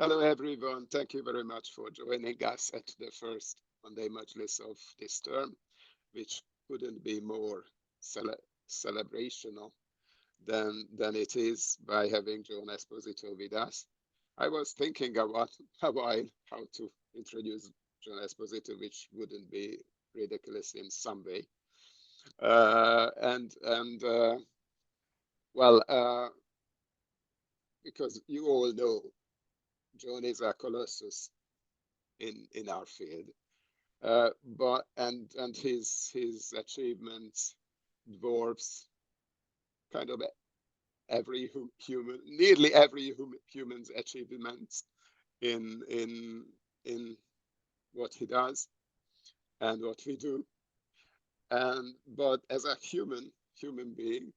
Hello, everyone. Thank you very much for joining us at the first Monday Majlis of this term, which couldn't be more celebrational than it is by having John Esposito with us. I was thinking about a while how to introduce John Esposito, which wouldn't be ridiculous in some way. Well, because you all know John is a colossus in our field, but his achievements dwarfs kind of nearly every human's achievements in what he does and what we do. But as a human being,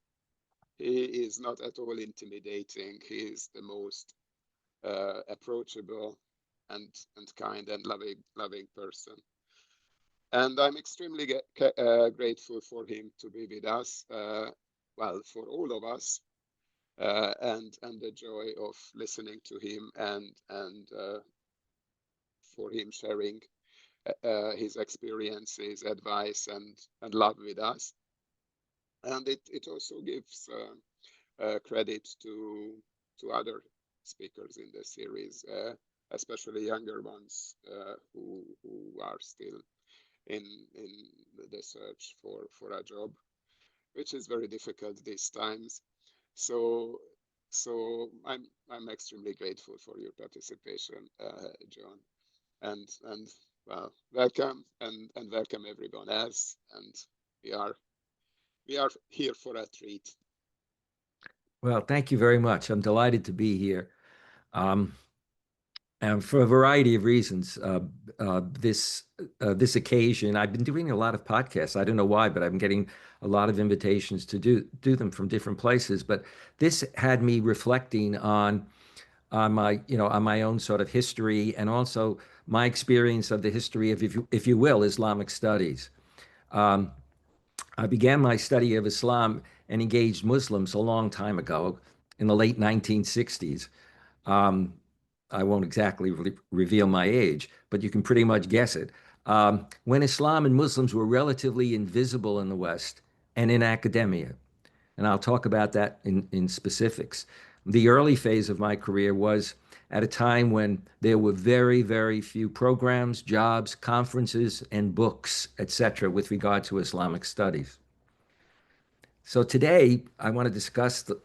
he is not at all intimidating. He is the most approachable and kind and loving person. And I'm extremely grateful for him to be with us. Well, for all of us, and the joy of listening to him and for him sharing his experiences, advice, and love with us. And it also gives credit to other speakers in the series, especially younger ones who are still in the search for a job, which is very difficult these times. So I'm extremely grateful for your participation, John, and well, welcome and welcome everyone else. And we are here for a treat. Well, thank you very much. I'm delighted to be here. And for a variety of reasons, this occasion, I've been doing a lot of podcasts. I don't know why, but I'm getting a lot of invitations to do them from different places. But this had me reflecting on my own sort of history and also my experience of the history of, if you will, Islamic studies. I began my study of Islam and engaged Muslims a long time ago, in the late 1960s. I won't exactly reveal my age, but you can pretty much guess it. When Islam and Muslims were relatively invisible in the West and in academia. And I'll talk about that in specifics. The early phase of my career was at a time when there were very, very few programs, jobs, conferences, and books, etc., with regard to Islamic studies. So today, I want to discuss the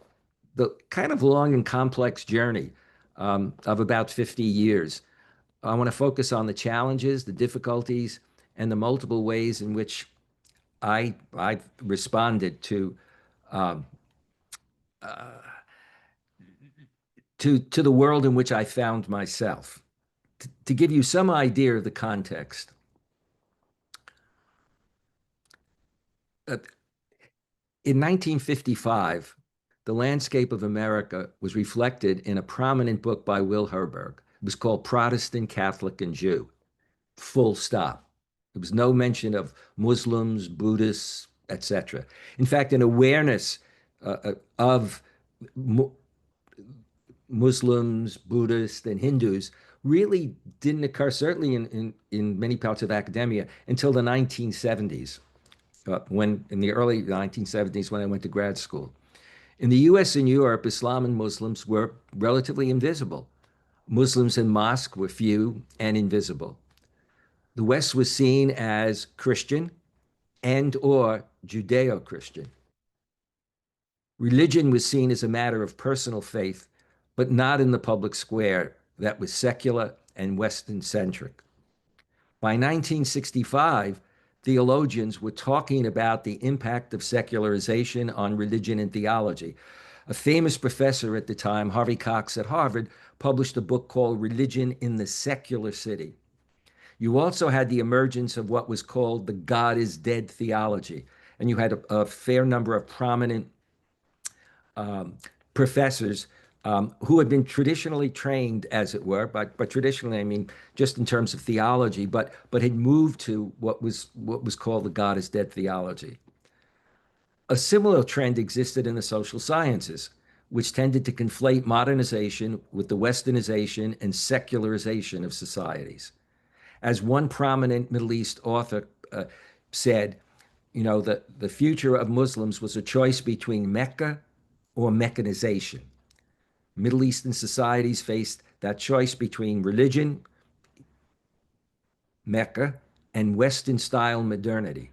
kind of long and complex journey of about 50 years. I want to focus on the challenges, the difficulties, and the multiple ways in which I've responded to the world in which I found myself. To give you some idea of the context, in 1955, the landscape of America was reflected in a prominent book by Will Herberg. It was called Protestant, Catholic, and Jew. Full stop. There was no mention of Muslims, Buddhists, etc. In fact, an awareness of Muslims, Buddhists, and Hindus really didn't occur, certainly in many parts of academia, until the 1970s, in the early 1970s, when I went to grad school. In the US and Europe, Islam and Muslims were relatively invisible. Muslims in mosque were few and invisible. The West was seen as Christian and or Judeo-Christian. Religion was seen as a matter of personal faith, but not in the public square that was secular and Western-centric. By 1965, theologians were talking about the impact of secularization on religion and theology. A famous professor at the time, Harvey Cox at Harvard, published a book called Religion in the Secular City. You also had the emergence of what was called the God is dead theology. And you had a fair number of prominent professors who had been traditionally trained, as it were, but traditionally, I mean, just in terms of theology, but had moved to what was called the God is dead theology. A similar trend existed in the social sciences, which tended to conflate modernization with the westernization and secularization of societies. As one prominent Middle East author said, the future of Muslims was a choice between Mecca or mechanization. Middle Eastern societies faced that choice between religion, Mecca, and Western-style modernity.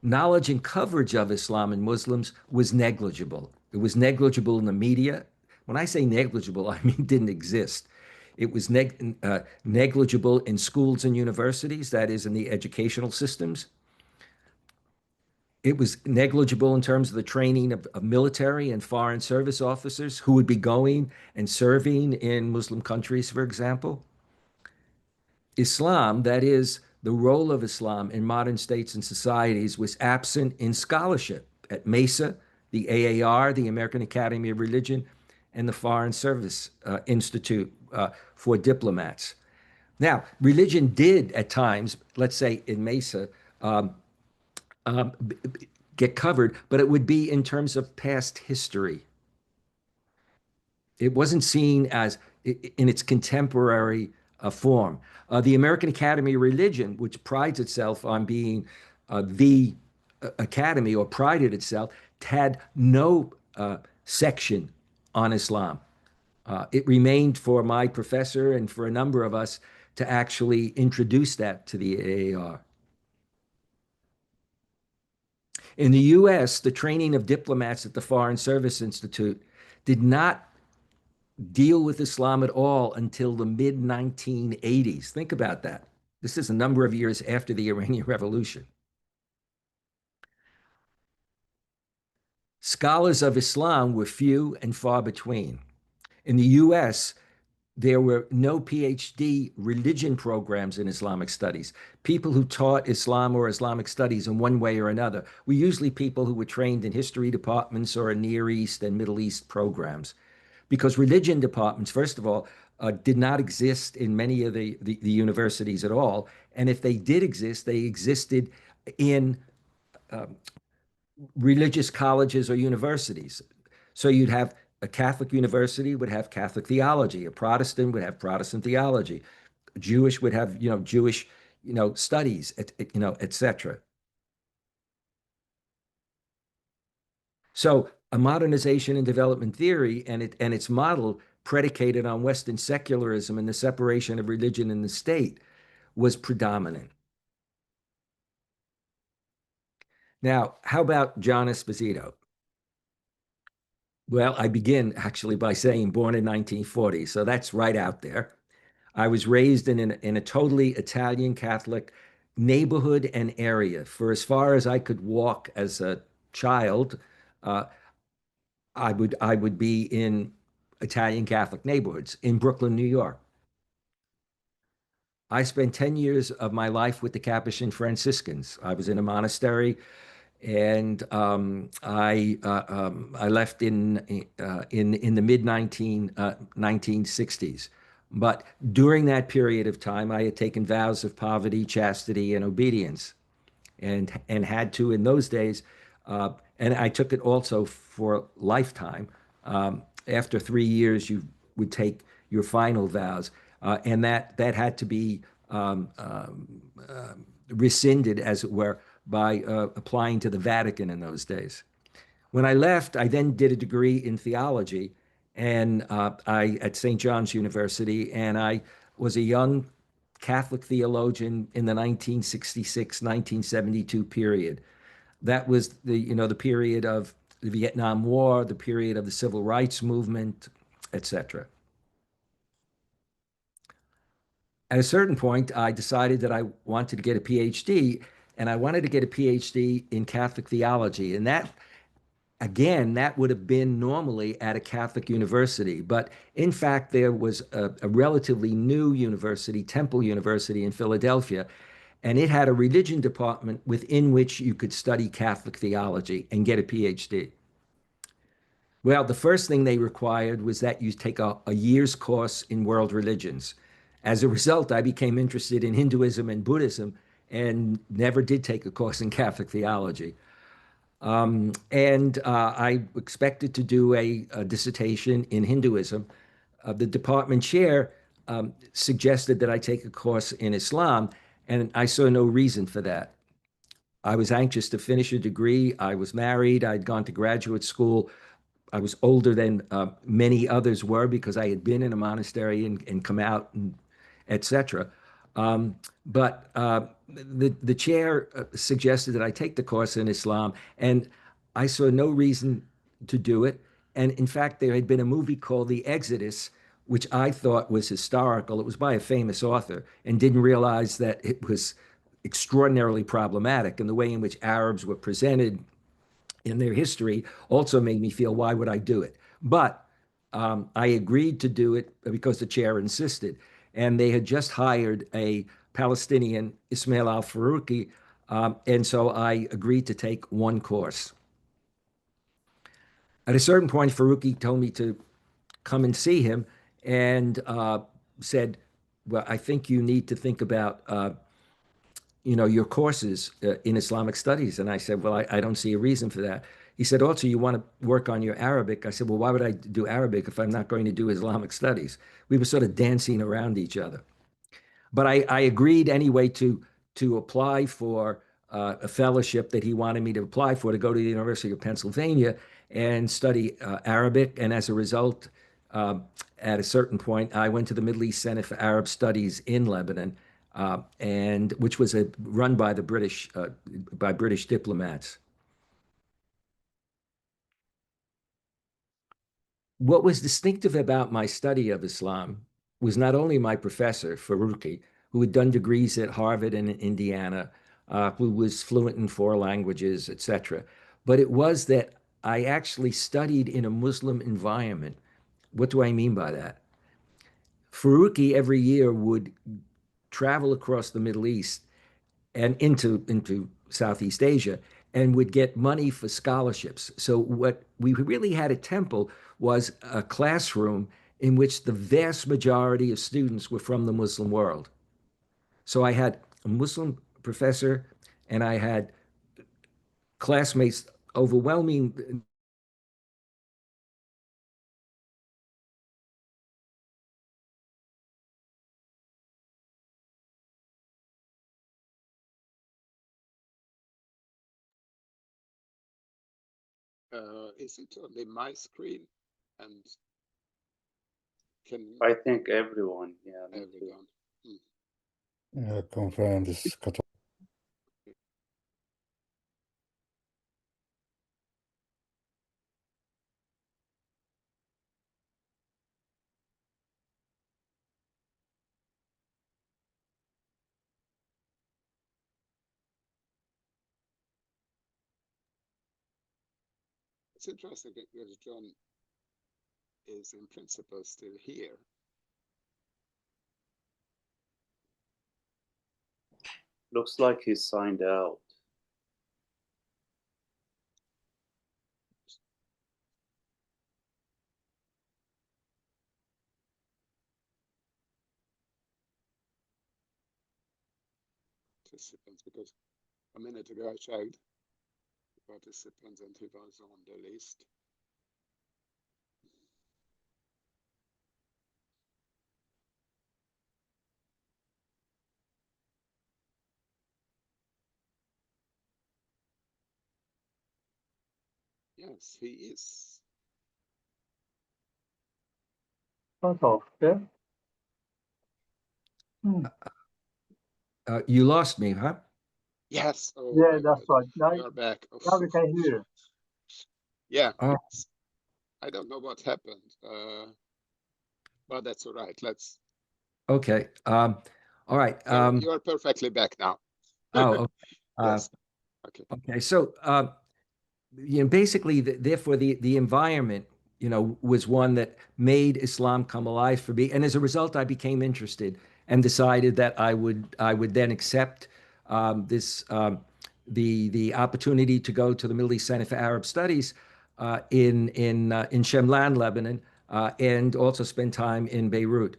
Knowledge and coverage of Islam and Muslims was negligible. It was negligible in the media. When I say negligible, I mean didn't exist. It was negligible in schools and universities, that is, in the educational systems. It was negligible in terms of the training of military and foreign service officers who would be going and serving in Muslim countries, for example. Islam, that is, the role of Islam in modern states and societies, was absent in scholarship at MESA, the AAR, the American Academy of Religion, and the Foreign Service Institute for diplomats. Now, religion did at times, let's say in MESA, get covered, but it would be in terms of past history. It wasn't seen as in its contemporary form. The American Academy of Religion, which prides itself on being the academy, or prided itself, had no section on Islam. It remained for my professor and for a number of us to actually introduce that to the AAR. In the US, the training of diplomats at the Foreign Service Institute did not deal with Islam at all until the mid-1980s. Think about that. This is a number of years after the Iranian Revolution. Scholars of Islam were few and far between. In the US, there were no PhD religion programs in Islamic studies. People who taught Islam or Islamic studies in one way or another were usually people who were trained in history departments or in Near East and Middle East programs. Because religion departments, first of all, did not exist in many of the universities at all. And if they did exist, they existed in religious colleges or universities. So you'd have a Catholic university would have Catholic theology, a Protestant would have Protestant theology, Jewish would have, Jewish, studies, etc. So a modernization and development theory and its model predicated on Western secularism and the separation of religion and the state was predominant. Now, how about John Esposito? Well, I begin actually by saying born in 1940, so that's right out there. I was raised in a totally Italian Catholic neighborhood and area. For as far as I could walk as a child, I would be in Italian Catholic neighborhoods in Brooklyn, New York. I spent 10 years of my life with the Capuchin Franciscans. I was in a monastery, and I left in the mid 1960s. But during that period of time, I had taken vows of poverty, chastity, and obedience, and had to in those days. And I took it also for a lifetime. After 3 years, you would take your final vows, and that had to be rescinded, as it were, by applying to the Vatican in those days. When I left, I then did a degree in theology, and at St. John's University, and I was a young Catholic theologian in the 1966-1972 period. That was the period of the Vietnam War, the period of the Civil Rights Movement, etc. At a certain point, I decided that I wanted to get a PhD, and I wanted to get a PhD in Catholic theology. And that, again, that would have been normally at a Catholic university. But in fact, there was a relatively new university, Temple University in Philadelphia, and it had a religion department within which you could study Catholic theology and get a PhD. Well, the first thing they required was that you take a year's course in world religions. As a result, I became interested in Hinduism and Buddhism and never did take a course in Catholic theology. And I expected to do a dissertation in Hinduism. The department chair suggested that I take a course in Islam, and I saw no reason for that. I was anxious to finish a degree. I was married. I'd gone to graduate school. I was older than many others were because I had been in a monastery and come out, and etc. But the chair suggested that I take the course in Islam, and I saw no reason to do it. And in fact, there had been a movie called The Exodus, which I thought was historical. It was by a famous author, and didn't realize that it was extraordinarily problematic. And the way in which Arabs were presented in their history also made me feel, why would I do it? But I agreed to do it because the chair insisted. And they had just hired a Palestinian, Ismail al-Farouki, and so I agreed to take one course. At a certain point, Farouki told me to come and see him and said, well, I think you need to think about your courses in Islamic studies. And I said, well, I don't see a reason for that. He said, also, you want to work on your Arabic? I said, well, why would I do Arabic if I'm not going to do Islamic studies? We were sort of dancing around each other. But I agreed anyway to apply for a fellowship that he wanted me to apply for, to go to the University of Pennsylvania and study Arabic. And as a result, at a certain point, I went to the Middle East Center for Arab Studies in Lebanon, and which was run by the by British diplomats. What was distinctive about my study of Islam was not only my professor, Farouki, who had done degrees at Harvard and in Indiana, who was fluent in 4 languages, etc., but it was that I actually studied in a Muslim environment. What do I mean by that? Farouki every year would travel across the Middle East and into Southeast Asia, and would get money for scholarships. So what we really had at Temple was a classroom in which the vast majority of students were from the Muslim world. So I had a Muslim professor, and I had classmates, overwhelming. Is it only my screen? And can I think everyone, yeah. everyone? Confirm this is cut off. It's interesting because John is in principle still here. Looks like he signed out. Participants, because a minute ago I showed participants and he was on the list. Yes, he is. Cut off, yeah? You lost me, huh? Yes. Oh, Yeah, that's right. Now, you're back. Oh. now we can hear you. Yeah. Oh. I don't know what happened, but that's all right. Let's. Okay. All right. You're perfectly back now. Oh, okay. Yes. Okay. Okay. So, basically, therefore, the environment, was one that made Islam come alive for me, and as a result, I became interested and decided that I would then accept the opportunity to go to the Middle East Center for Arab Studies in Shemlan, Lebanon, and also spend time in Beirut.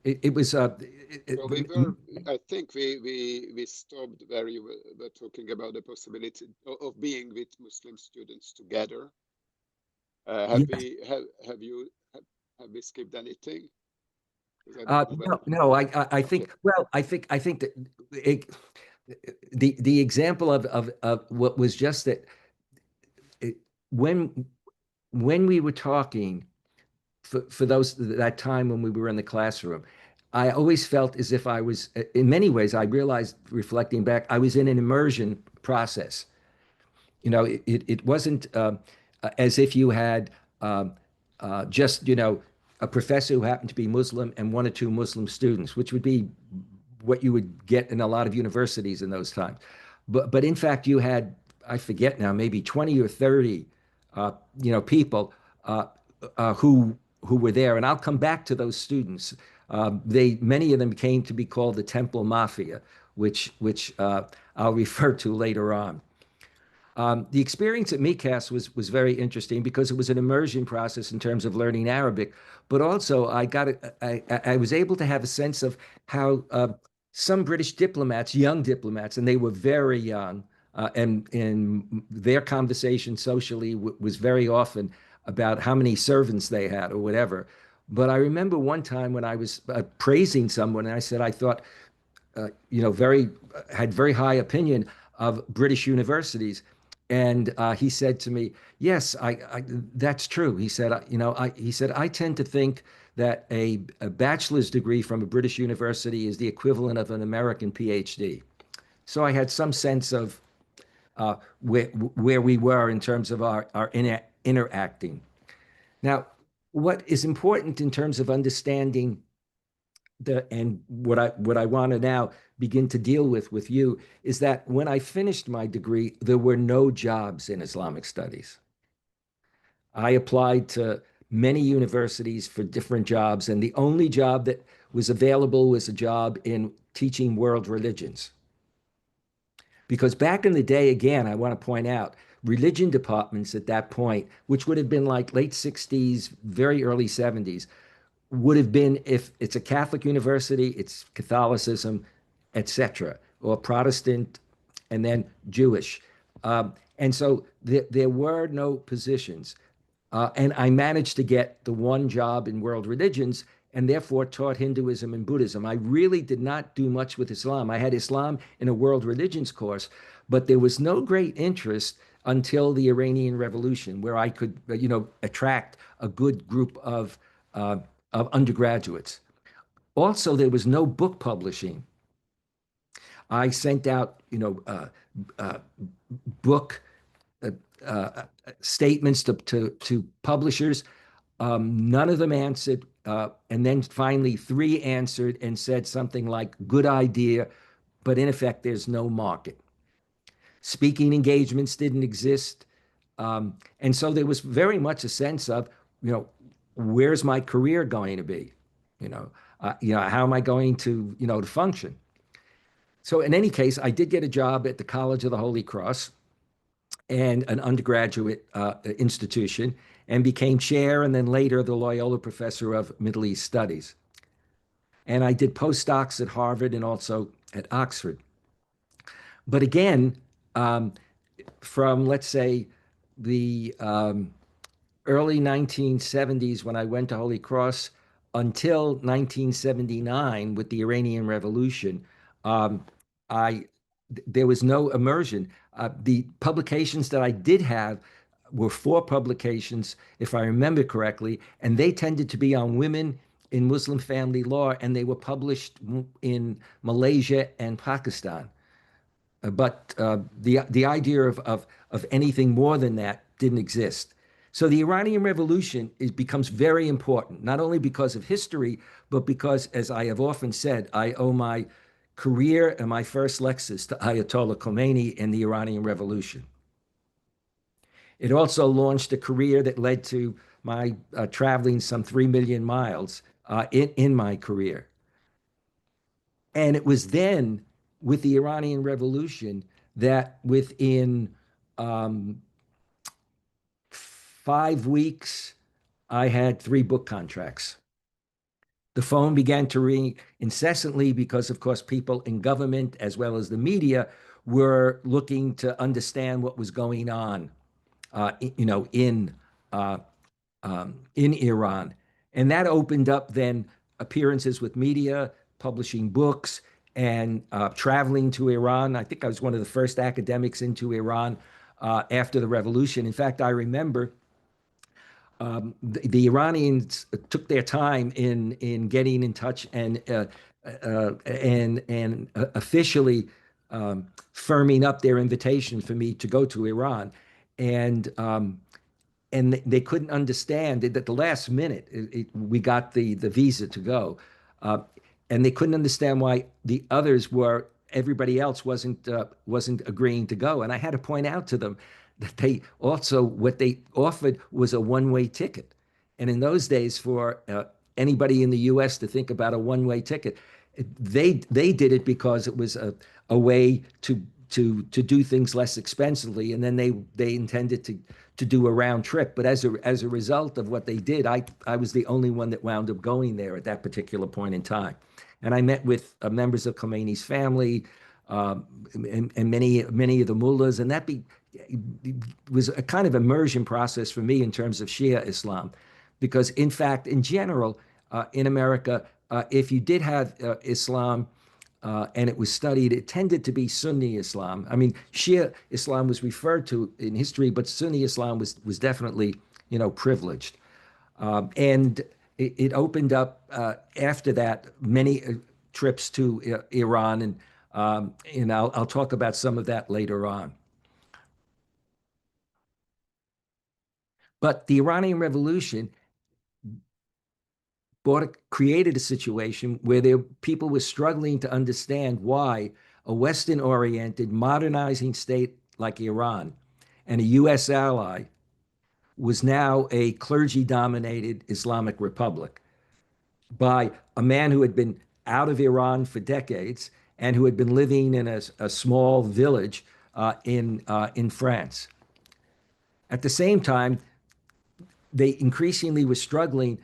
it was Well, I think we stopped where you were talking about the possibility of being with Muslim students together. Have we skipped anything? No. I think that the example of what was just that when we were talking for that time when we were in the classroom, I always felt as if I was, in many ways, I realized reflecting back, I was in an immersion process. It wasn't as if you had just, a professor who happened to be Muslim and one or two Muslim students, which would be what you would get in a lot of universities in those times. But in fact, you had, I forget now, maybe 20 or 30, people who were there. And I'll come back to those students. Many of them came to be called the Temple Mafia, which I'll refer to later on. The experience at MICAS was very interesting because it was an immersion process in terms of learning Arabic, but also I was able to have a sense of how some British diplomats, young diplomats, and they were very young, and their conversation socially was very often about how many servants they had or whatever. But I remember one time when I was praising someone, and I said I thought, had very high opinion of British universities. And he said to me, "Yes, that's true." He said, I tend to think that a bachelor's degree from a British university is the equivalent of an American PhD." So I had some sense of where we were in terms of our interacting. Now, what is important in terms of understanding and what I want to now begin to deal with you is that when I finished my degree, there were no jobs in Islamic studies. I applied to many universities for different jobs, and the only job that was available was a job in teaching world religions. Because back in the day, again, I want to point out, religion departments at that point, which would have been like late 60s, very early 70s, would have been, if it's a Catholic university, it's Catholicism, etc., or Protestant, and then Jewish. And so there were no positions. And I managed to get the one job in world religions and therefore taught Hinduism and Buddhism. I really did not do much with Islam. I had Islam in a world religions course, but there was no great interest until the Iranian Revolution, where I could, attract a good group of undergraduates. Also, there was no book publishing. I sent out, book statements to publishers. None of them answered. And then finally, 3 answered and said something like, "Good idea, but in effect, there's no market." Speaking engagements didn't exist. And so there was very much a sense of, where's my career going to be? How am I going to, to function? So in any case, I did get a job at the College of the Holy Cross and an undergraduate institution, and became chair and then later the Loyola Professor of Middle East Studies. And I did postdocs at Harvard and also at Oxford. But again, from, let's say, the early 1970s when I went to Holy Cross until 1979 with the Iranian Revolution, there was no immersion. The publications that I did have were 4 publications, if I remember correctly, and they tended to be on women in Muslim family law, and they were published in Malaysia and Pakistan. But the idea of anything more than that didn't exist. So the Iranian Revolution becomes very important, not only because of history, but because, as I have often said, I owe my career and my first Lexus to Ayatollah Khomeini and the Iranian Revolution. It also launched a career that led to my traveling some 3 million miles in my career. And it was then, with the Iranian Revolution, that within 5 weeks, I had 3 book contracts. The phone began to ring incessantly because, of course, people in government as well as the media were looking to understand what was going on, uh, in Iran. And that opened up then appearances with media, publishing books, and traveling to Iran. I think I was one of the first academics into Iran after the revolution. In fact, I remember the Iranians took their time in getting in touch and officially firming up their invitation for me to go to Iran, and they couldn't understand it. At the last minute, we got the visa to go, uh, and they couldn't understand why the others were. Everybody else wasn't agreeing to go, and I had to point out to them that they also what they offered was a one-way ticket, and in those days, for anybody in the U.S. to think about a one-way ticket, they did it because it was a way to do things less expensively, and then they intended to do a round trip. But as a result of what they did, I was the only one that wound up going there at that particular point in time. And I met with members of Khomeini's family, and many of the mullahs, and that was a kind of immersion process for me in terms of Shia Islam, because in fact, in general, in America, if you did have Islam and it was studied, it tended to be Sunni Islam. I mean, Shia Islam was referred to in history, but Sunni Islam was definitely, privileged. And it opened up after that many trips to Iran, and I'll talk about some of that later on. But the Iranian Revolution created a situation where people were struggling to understand why a Western-oriented, modernizing state like Iran and a U.S. ally was now a clergy-dominated Islamic republic by a man who had been out of Iran for decades and who had been living in a small village in France. At the same time, they increasingly were struggling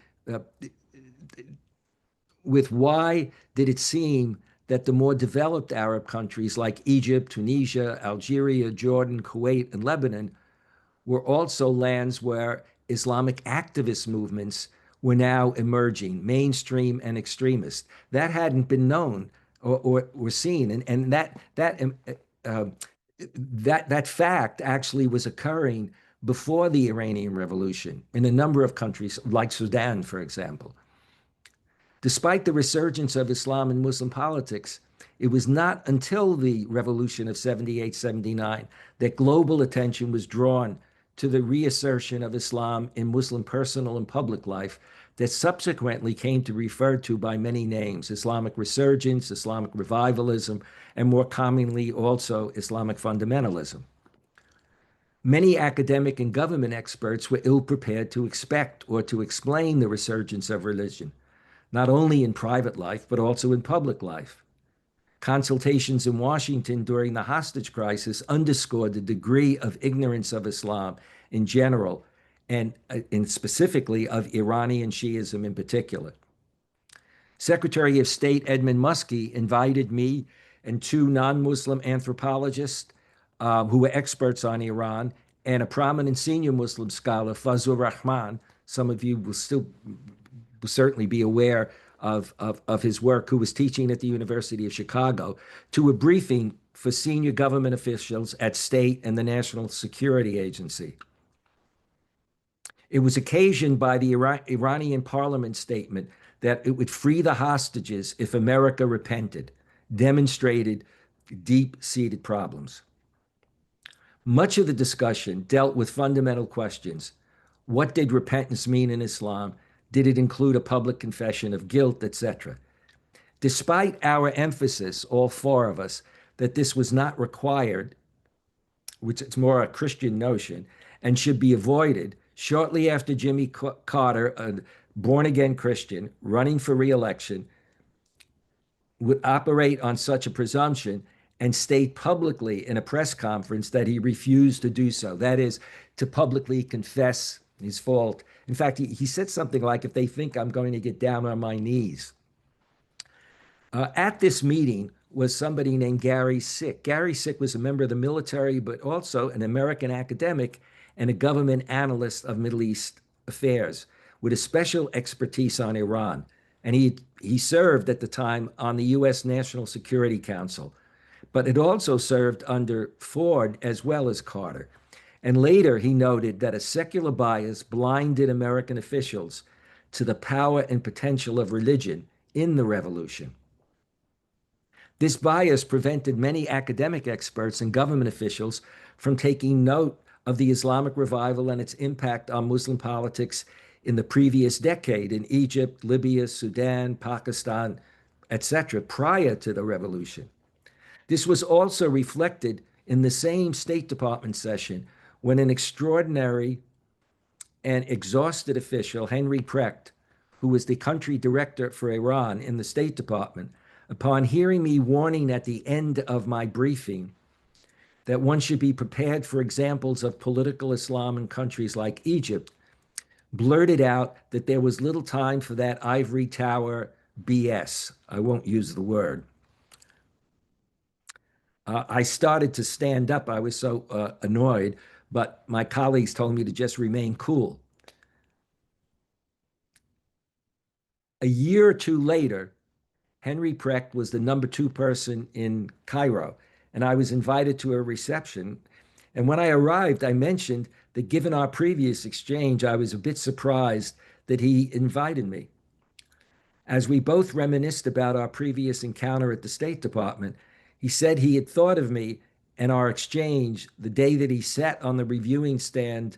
with why did it seem that the more developed Arab countries like Egypt, Tunisia, Algeria, Jordan, Kuwait, and Lebanon were also lands where Islamic activist movements were now emerging, mainstream and extremist. That hadn't been known or seen, and that fact actually was occurring before the Iranian Revolution in a number of countries, like Sudan, for example. Despite the resurgence of Islam in Muslim politics, it was not until the revolution of 78, 79 that global attention was drawn to the reassertion of Islam in Muslim personal and public life that subsequently came to be referred to by many names: Islamic resurgence, Islamic revivalism, and more commonly also Islamic fundamentalism. Many academic and government experts were ill-prepared to expect or to explain the resurgence of religion, not only in private life, but also in public life. Consultations in Washington during the hostage crisis underscored the degree of ignorance of Islam in general, and specifically of Iranian Shiism in particular. Secretary of State Edmund Muskie invited me and two non-Muslim anthropologists who were experts on Iran, and a prominent senior Muslim scholar, Fazlur Rahman. Some of you will certainly be aware of his work, who was teaching at the University of Chicago, to a briefing for senior government officials at state and the National Security Agency. It was occasioned by the Iranian parliament statement that it would free the hostages if America repented, demonstrated deep-seated problems. Much of the discussion dealt with fundamental questions. What did repentance mean in Islam? Did it include a public confession of guilt, etc.? Despite our emphasis, all four of us, that this was not required, which is more a Christian notion, and should be avoided, shortly after Jimmy Carter, a born-again Christian running for re-election, would operate on such a presumption and state publicly in a press conference that he refused to do so. That is, to publicly confess his fault. In fact, he said something like, if they think I'm going to get down on my knees. At this meeting was somebody named Gary Sick. Gary Sick was a member of the military, but also an American academic and a government analyst of Middle East affairs with a special expertise on Iran. And he served at the time on the U.S. National Security Council, but it also served under Ford as well as Carter. And later he noted that a secular bias blinded American officials to the power and potential of religion in the revolution. This bias prevented many academic experts and government officials from taking note of the Islamic revival and its impact on Muslim politics in the previous decade in Egypt, Libya, Sudan, Pakistan, etc., prior to the revolution. This was also reflected in the same State Department session when an extraordinary and exhausted official, Henry Precht, who was the country director for Iran in the State Department, upon hearing me warning at the end of my briefing that one should be prepared for examples of political Islam in countries like Egypt, blurted out that there was little time for that ivory tower BS. I won't use the word. I started to stand up. I was so annoyed, but my colleagues told me to just remain cool. A year or two later, Henry Precht was the #2 person in Cairo, and I was invited to a reception. And when I arrived, I mentioned that given our previous exchange, I was a bit surprised that he invited me. As we both reminisced about our previous encounter at the State Department, he said he had thought of me and our exchange the day that he sat on the reviewing stand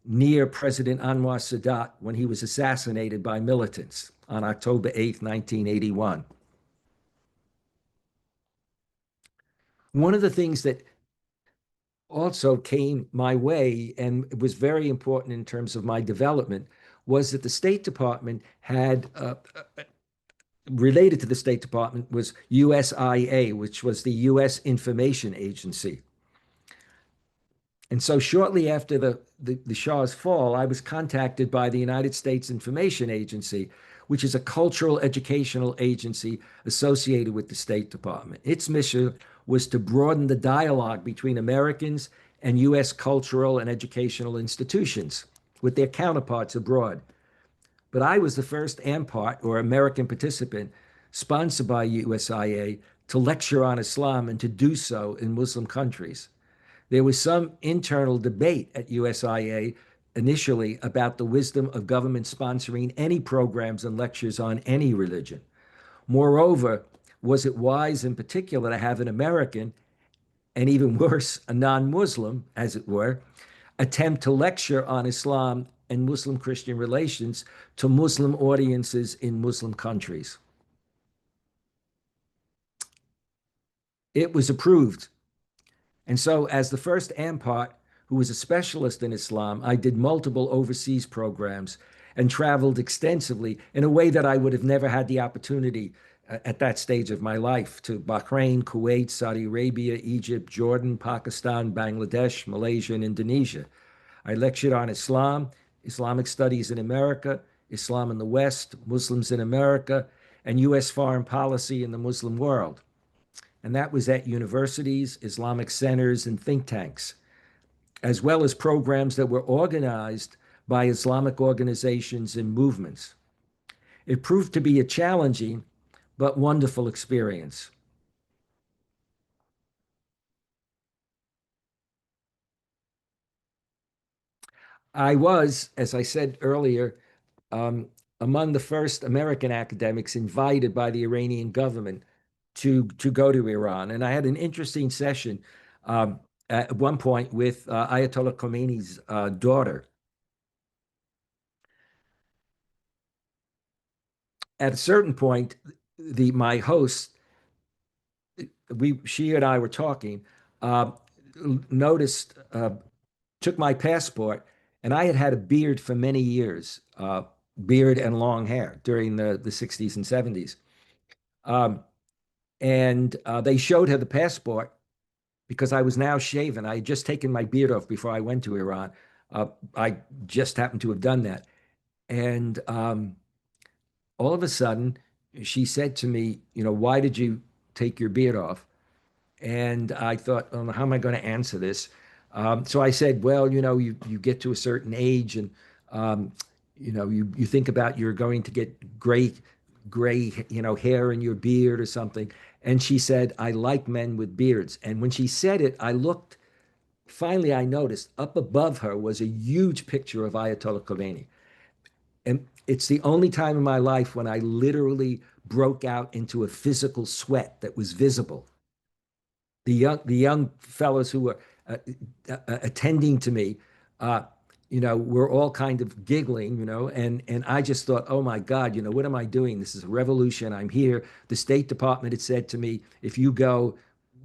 near President Anwar Sadat when he was assassinated by militants on October 8th, 1981. One of the things that also came my way and was very important in terms of my development was that the State Department had related to the State Department was USIA, which was the U.S. Information Agency. And so shortly after the Shah's fall, I was contacted by the United States Information Agency, which is a cultural educational agency associated with the State Department. Its mission was to broaden the dialogue between Americans and U.S. cultural and educational institutions with their counterparts abroad. But I was the first AMPART, or American participant, sponsored by USIA to lecture on Islam and to do so in Muslim countries. There was some internal debate at USIA initially about the wisdom of government sponsoring any programs and lectures on any religion. Moreover, was it wise in particular to have an American, and even worse, a non-Muslim, as it were, attempt to lecture on Islam and Muslim-Christian relations to Muslim audiences in Muslim countries? It was approved. And so as the first AMPART, who was a specialist in Islam, I did multiple overseas programs and traveled extensively in a way that I would have never had the opportunity at that stage of my life, to Bahrain, Kuwait, Saudi Arabia, Egypt, Jordan, Pakistan, Bangladesh, Malaysia, and Indonesia. I lectured on Islam, Islamic studies in America, Islam in the West, Muslims in America, and U.S. foreign policy in the Muslim world. And that was at universities, Islamic centers, and think tanks, as well as programs that were organized by Islamic organizations and movements. It proved to be a challenging but wonderful experience. I was, as I said earlier, among the first American academics invited by the Iranian government to go to Iran. And I had an interesting session at one point with Ayatollah Khomeini's daughter. At a certain point, my host, she and I were talking, noticed, took my passport, and I had had a beard for many years, beard and long hair during the 60s and 70s. And they showed her the passport because I was now shaven. I had just taken my beard off before I went to Iran. I just happened to have done that. And all of a sudden, she said to me, why did you take your beard off? And I thought, oh, how am I going to answer this? So I said, well, you get to a certain age and, you think about you're going to get gray, hair in your beard or something. And she said, I like men with beards. And when she said it, finally I noticed up above her was a huge picture of Ayatollah Khomeini. And it's the only time in my life when I literally broke out into a physical sweat that was visible. The young fellows who were attending to me, were all kind of giggling, and I just thought, oh my God, what am I doing? This is a revolution. I'm here. The State Department had said to me, if you go,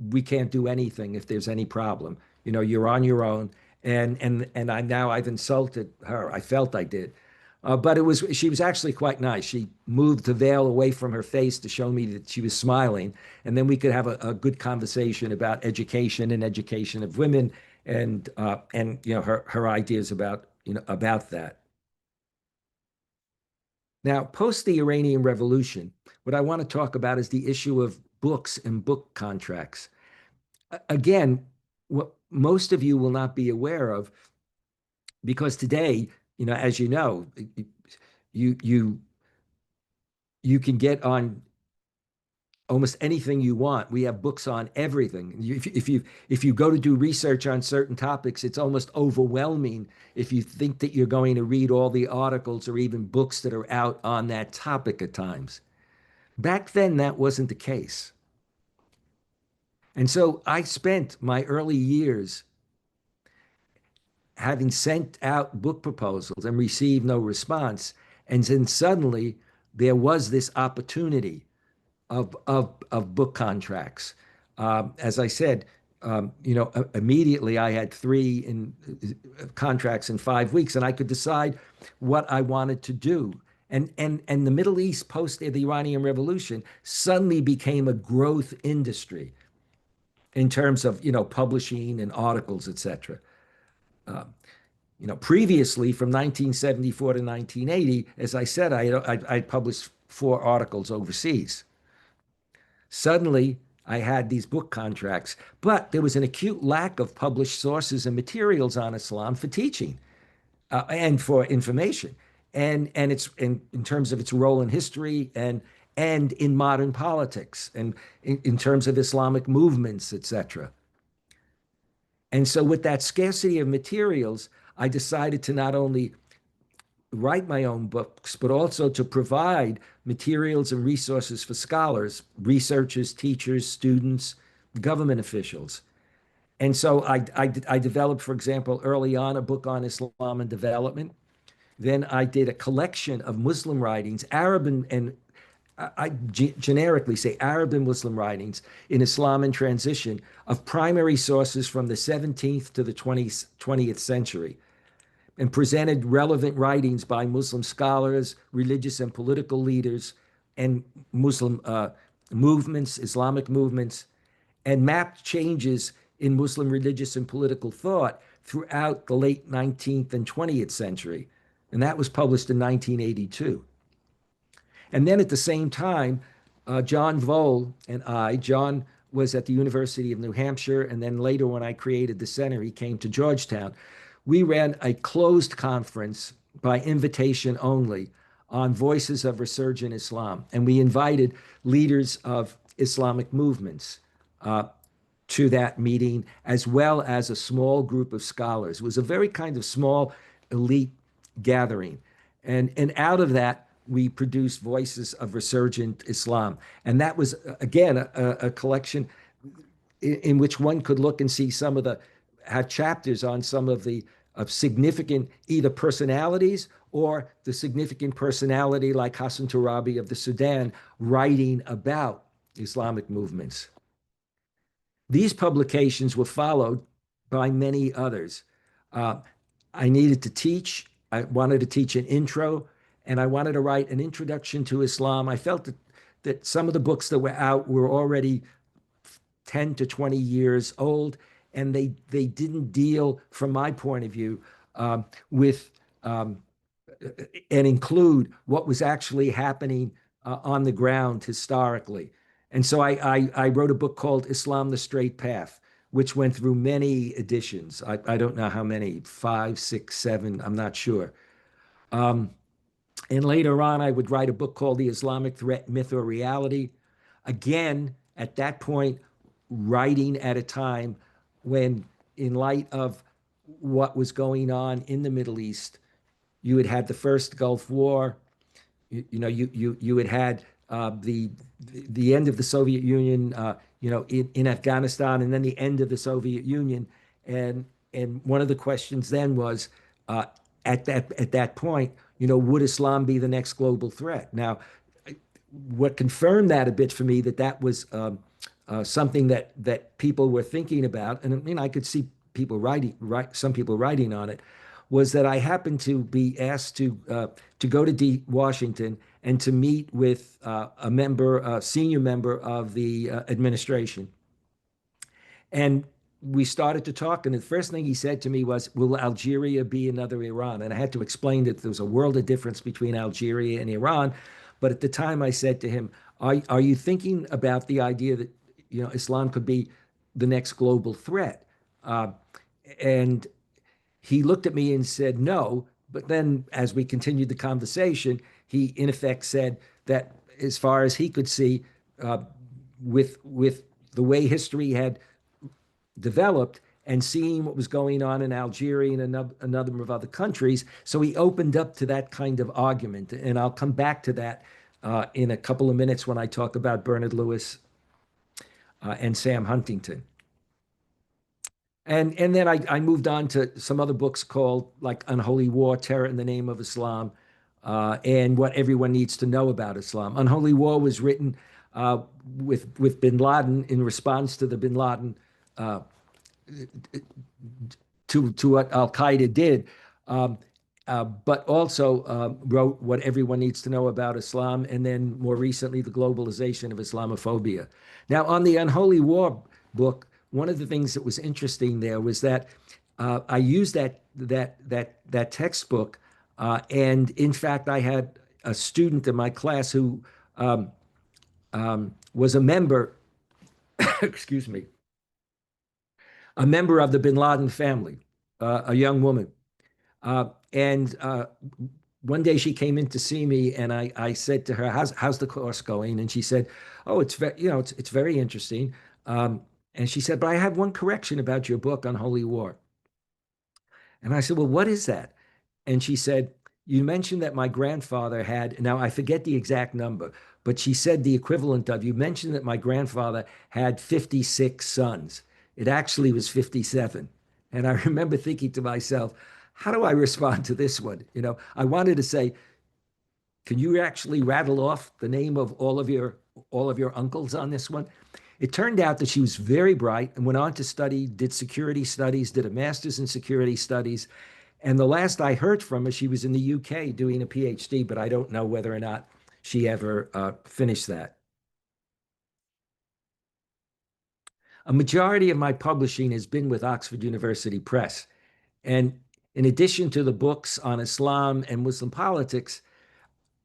we can't do anything if there's any problem. You're on your own. And I've insulted her. I felt I did. But she was actually quite nice. She moved the veil away from her face to show me that she was smiling. And then we could have a good conversation about education and education of women and her ideas about that. Now, post the Iranian Revolution, what I want to talk about is the issue of books and book contracts. Again, what most of you will not be aware of, because today, as you know, you can get on almost anything you want. We have books on everything. If you go to do research on certain topics, it's almost overwhelming if you think that you're going to read all the articles or even books that are out on that topic at times. Back then, that wasn't the case. And so I spent my early years having sent out book proposals and received no response. And then suddenly there was this opportunity of book contracts. As I said, immediately I had 3 contracts in 5 weeks, and I could decide what I wanted to do. And the Middle East post the Iranian Revolution suddenly became a growth industry in terms of publishing and articles, etc. Previously from 1974 to 1980, as I said, I published 4 articles overseas. Suddenly, I had these book contracts, but there was an acute lack of published sources and materials on Islam for teaching and for information, and it's in terms of its role in history and in modern politics and in terms of Islamic movements, etc. And so, with that scarcity of materials, I decided to not only write my own books, but also to provide materials and resources for scholars, researchers, teachers, students, government officials. And so I developed, for example, early on a book on Islam and development. Then I did a collection of Muslim writings, Arab and I generically say Arab and Muslim writings in Islam and transition of primary sources from the 17th to the 20th century, and presented relevant writings by Muslim scholars, religious and political leaders, and Muslim movements, Islamic movements, and mapped changes in Muslim religious and political thought throughout the late 19th and 20th century. And that was published in 1982. And then at the same time, John Vole and John was at the University of New Hampshire, and then later when I created the center, he came to Georgetown. We ran a closed conference by invitation only on Voices of Resurgent Islam. And we invited leaders of Islamic movements to that meeting, as well as a small group of scholars. It was a very kind of small elite gathering. And out of that, we produced Voices of Resurgent Islam. And that was, again, a collection in which one could look and see have chapters on some of the significant either personalities or the significant personality like Hassan Turabi of the Sudan writing about Islamic movements. These publications were followed by many others. I needed to teach. I wanted to teach an intro, and I wanted to write an introduction to Islam. I felt that some of the books that were out were already 10 to 20 years old, and they didn't deal, from my point of view, with and include what was actually happening on the ground historically. And so I wrote a book called Islam, the Straight Path, which went through many editions. I don't know how many, 5, 6, 7, I'm not sure. And later on, I would write a book called The Islamic Threat, Myth or Reality. Again, at that point, writing at a time when, in light of what was going on in the Middle East, you had had the first Gulf War. You had had the end of the Soviet Union, in Afghanistan, and then the end of the Soviet Union. And one of the questions then was, at that point, would Islam be the next global threat? Now, what confirmed that a bit for me, that was something that people were thinking about, and I mean, I could see some people writing on it, was that I happened to be asked to go to Washington and to meet with a senior member of the administration. And we started to talk, and the first thing he said to me was, will Algeria be another Iran? And I had to explain that there was a world of difference between Algeria and Iran. But at the time I said to him, are you thinking about the idea that Islam could be the next global threat? And he looked at me and said no. But then as we continued the conversation, he in effect said that as far as he could see, with the way history had developed and seeing what was going on in Algeria and a number of other countries. So he opened up to that kind of argument. And I'll come back to that in a couple of minutes when I talk about Bernard Lewis and Sam Huntington. And then I moved on to some other books called like Unholy War, Terror in the Name of Islam, and What Everyone Needs to Know About Islam. Unholy War was written with bin Laden in response to the bin Laden to what Al-Qaeda did, but also wrote What Everyone Needs to Know About Islam, and then more recently, The Globalization of Islamophobia. Now, on the Unholy War book, one of the things that was interesting there was that I used that textbook, and in fact, I had a student in my class who was a member, excuse me, a member of the bin Laden family, a young woman. And one day she came in to see me, and I said to her, how's the course going? And she said, oh, it's very interesting. And she said, but I have one correction about your book on Holy War. And I said, well, what is that? And she said, you mentioned that my grandfather had, now I forget the exact number, but she said the equivalent of, you mentioned that my grandfather had 56 sons. It actually was 57. And I remember thinking to myself, how do I respond to this one? I wanted to say, can you actually rattle off the name of all of your uncles on this one? It turned out that she was very bright and went on to study, did security studies, did a master's in security studies. And the last I heard from her, she was in the UK doing a PhD, but I don't know whether or not she ever finished that. A majority of my publishing has been with Oxford University Press. And in addition to the books on Islam and Muslim politics,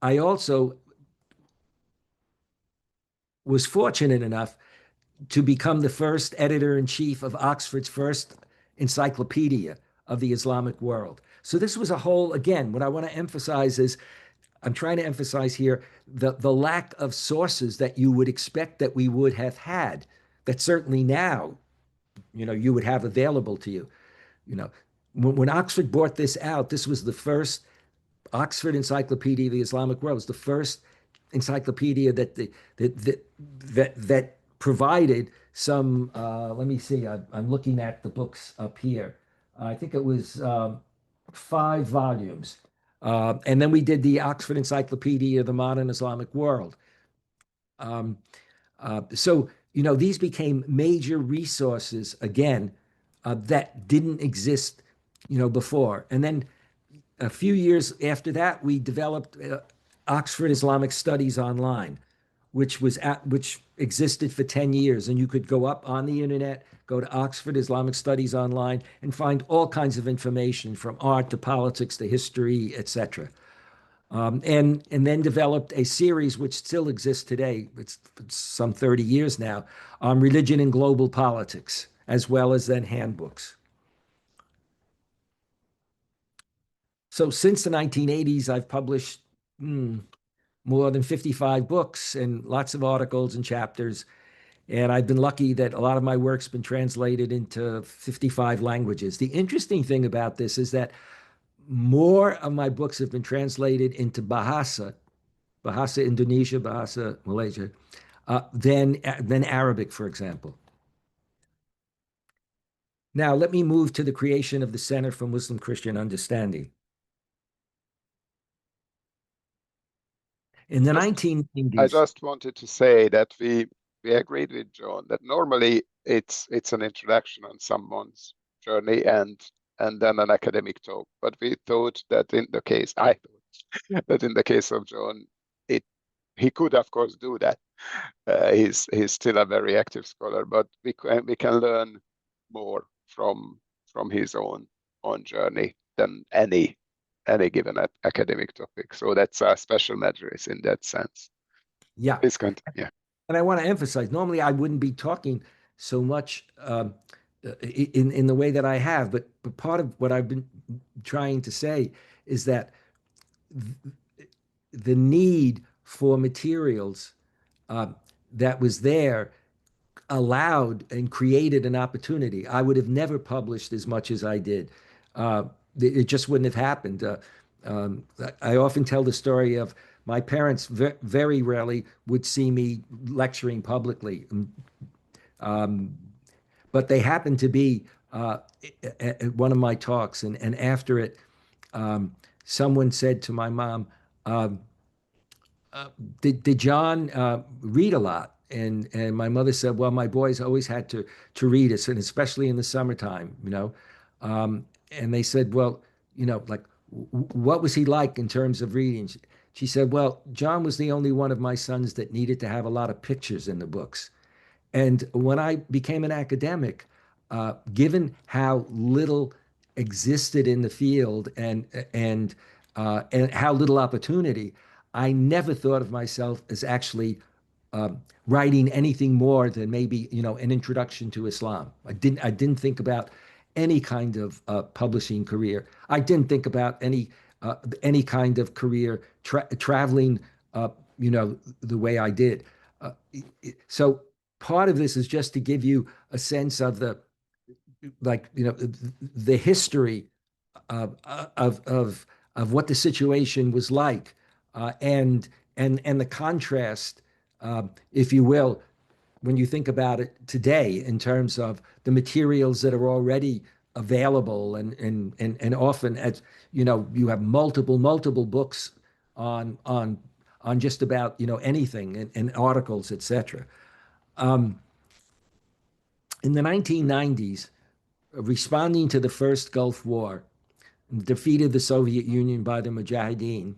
I also was fortunate enough to become the first editor-in-chief of Oxford's first encyclopedia of the Islamic world. So this was a whole, again, what I want to emphasize is, I'm trying to emphasize here the lack of sources that you would expect that we would have had, that certainly now, you would have available to you. When Oxford brought this out, this was the first Oxford Encyclopedia of the Islamic World. It was the first encyclopedia that provided some, let me see, I'm looking at the books up here. I think it was 5 volumes. And then we did the Oxford Encyclopedia of the Modern Islamic World. So, these became major resources, again, that didn't exist, before. And then a few years after that, we developed Oxford Islamic Studies Online, which existed for 10 years. And you could go up on the internet, go to Oxford Islamic Studies online, and find all kinds of information from art to politics to history, etc. And then developed a series which still exists today. It's some 30 years now, on religion and global politics, as well as then handbooks. So since the 1980s, I've published more than 55 books and lots of articles and chapters. And I've been lucky that a lot of my work's been translated into 55 languages. The interesting thing about this is that more of my books have been translated into Bahasa Indonesia, Bahasa Malaysia, than Arabic, for example. Now, let me move to the creation of the Center for Muslim Christian Understanding. In the 1990s, I just wanted to say that we agreed with John that normally it's an introduction on someone's journey and then an academic talk. But we thought that I thought that in the case of John, he could of course do that. He's still a very active scholar, but we can learn more from his own journey than any given academic topic. So that's a special Majlis in that sense. Yeah. Please continue. Yeah. And I want to emphasize, normally I wouldn't be talking so much in the way that I have, but part of what I've been trying to say is that the need for materials that was there allowed and created an opportunity. I would have never published as much as I did. It just wouldn't have happened. I often tell the story of my parents very rarely would see me lecturing publicly. But they happened to be at one of my talks, and after it, someone said to my mom, did John read a lot? And my mother said, well, my boys always had to read us, and especially in the summertime, you know. And they said, well, you know, like, what was he like in terms of reading? She said, well, John was the only one of my sons that needed to have a lot of pictures in the books. And when I became an academic, given how little existed in the field and how little opportunity, I never thought of myself as actually writing anything more than maybe, you know, an introduction to Islam. I didn't think about any kind of publishing career. I didn't think about any kind of career traveling, you know, the way I did. So part of this is just to give you a sense of the, like, you know, the history of what the situation was like, and the contrast, if you will, when you think about it today in terms of the materials that are already available and often, as you know, you have multiple books on just about, you know, anything, and articles, etc. In the 1990s, responding to the first Gulf War, the defeat of the Soviet Union by the Mujahideen,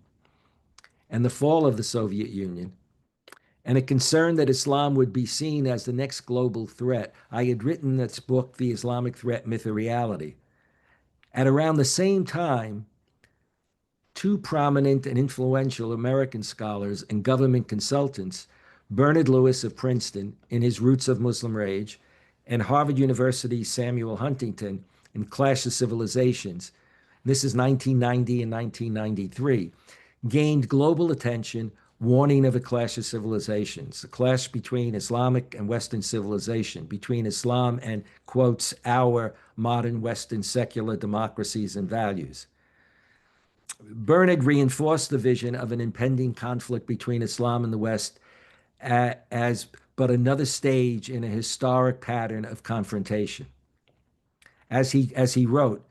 and the fall of the Soviet Union, and a concern that Islam would be seen as the next global threat, I had written this book, The Islamic Threat, Myth, or Reality. At around the same time, two prominent and influential American scholars and government consultants, Bernard Lewis of Princeton in his Roots of Muslim Rage, and Harvard University's Samuel Huntington in Clash of Civilizations, this is 1990 and 1993, gained global attention, warning of a clash of civilizations, a clash between Islamic and Western civilization, between Islam and, quotes, our modern Western secular democracies and values. Bernard reinforced the vision of an impending conflict between Islam and the West as but another stage in a historic pattern of confrontation. As he wrote,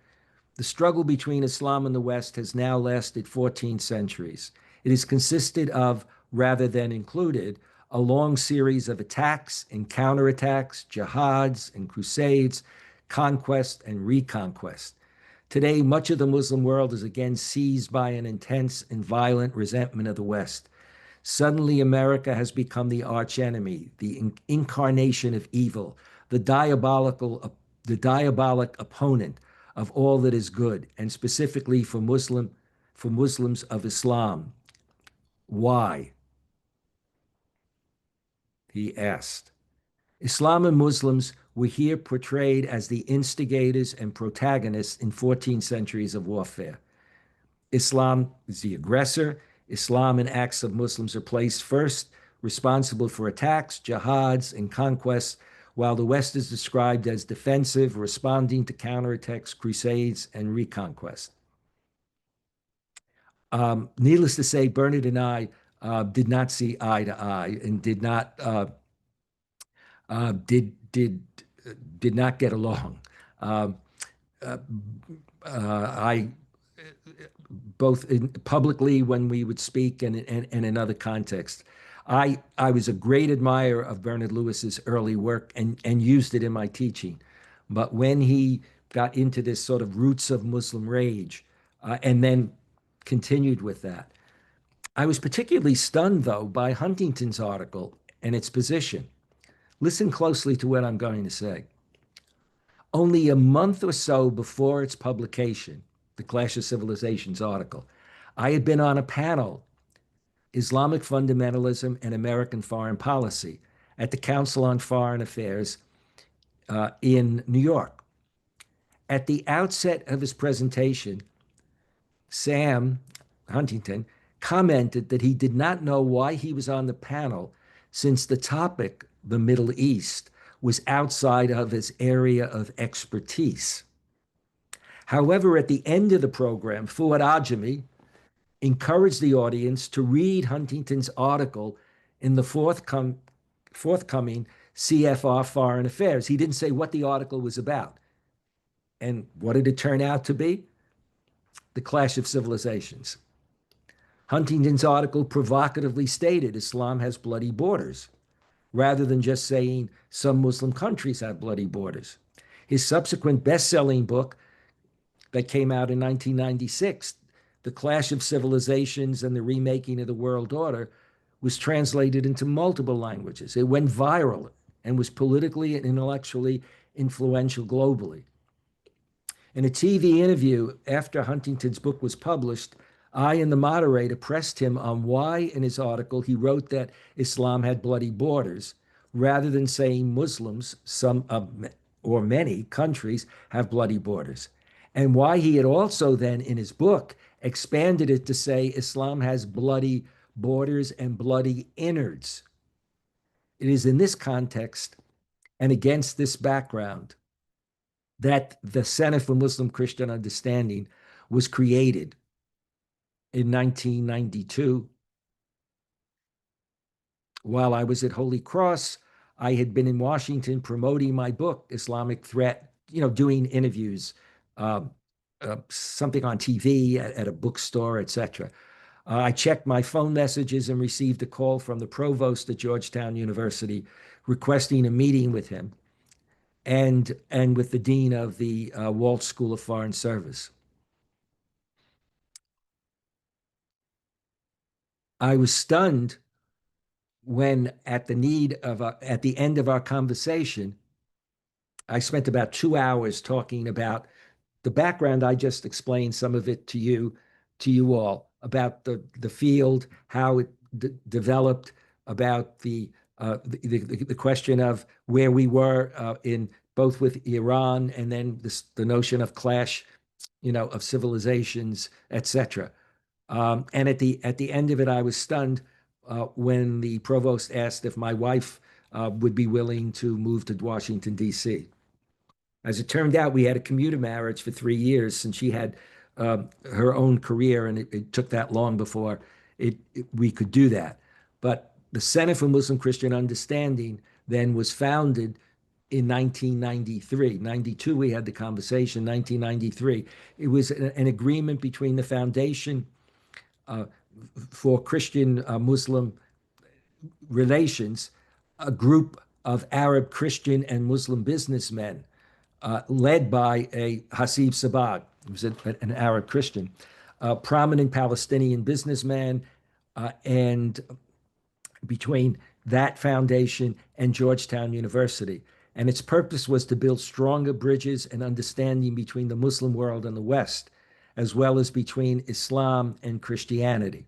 the struggle between Islam and the West has now lasted 14 centuries. It has consisted of, rather than included, a long series of attacks and counterattacks, jihads and crusades, conquest and reconquest. Today, much of the Muslim world is again seized by an intense and violent resentment of the West. Suddenly, America has become the archenemy, the incarnation of evil, the diabolic opponent of all that is good, and specifically for Muslims of Islam. Why? He asked. Islam and Muslims were here portrayed as the instigators and protagonists in 14 centuries of warfare. Islam is the aggressor. Islam and acts of Muslims are placed first, responsible for attacks, jihads, and conquests, while the West is described as defensive, responding to counterattacks, crusades, and reconquest. Needless to say, Bernard and I did not see eye to eye and did not get along. I both publicly when we would speak and in other contexts. I was a great admirer of Bernard Lewis's early work and used it in my teaching. But when he got into this sort of roots of Muslim rage and then continued with that, I was particularly stunned, though, by Huntington's article and its position. Listen closely to what I'm going to say. Only a month or so before its publication, the Clash of Civilizations article, I had been on a panel, Islamic Fundamentalism and American Foreign Policy, at the Council on Foreign Affairs in New York. At the outset of his presentation, Sam Huntington commented that he did not know why he was on the panel, since the topic, the Middle East, was outside of his area of expertise. However, at the end of the program, Fuad Ajami encouraged the audience to read Huntington's article in the forthcoming CFR Foreign Affairs. He didn't say what the article was about. And what did it turn out to be? The Clash of Civilizations. Huntington's article provocatively stated Islam has bloody borders, rather than just saying some Muslim countries have bloody borders. His subsequent best-selling book that came out in 1996, The Clash of Civilizations and the Remaking of the World Order, was translated into multiple languages. It went viral and was politically and intellectually influential globally. In a TV interview after Huntington's book was published, I and the moderator pressed him on why in his article he wrote that Islam had bloody borders, rather than saying Muslims, some or many countries have bloody borders, and why he had also then in his book expanded it to say Islam has bloody borders and bloody innards. It is in this context and against this background that the Center for Muslim Christian Understanding was created in 1992. While I was at Holy Cross, I had been in Washington promoting my book, Islamic Threat, doing interviews, something on TV, at a bookstore, etc. I checked my phone messages and received a call from the provost at Georgetown University requesting a meeting with him and with the dean of the Walsh School of Foreign Service. I was stunned when at the end of our conversation, I spent about 2 hours talking about the background. I just explained some of it to you all, about the field, how it developed, about the question of where we were in both with Iran, and then the notion of clash, of civilizations, etc. And at the end of it, I was stunned when the provost asked if my wife would be willing to move to Washington, D.C. As it turned out, we had a commuter marriage for 3 years, since she had her own career, and it took that long before we could do that. But the Center for Muslim Christian Understanding then was founded in 1993. 92, we had the conversation. 1993, it was an agreement between the Foundation for Christian Muslim Relations, a group of Arab Christian and Muslim businessmen led by a Hasib Sabag, who was an Arab Christian, a prominent Palestinian businessman, and between that foundation and Georgetown University. and its purpose was to build stronger bridges and understanding between the Muslim world and the West, as well as between Islam and Christianity.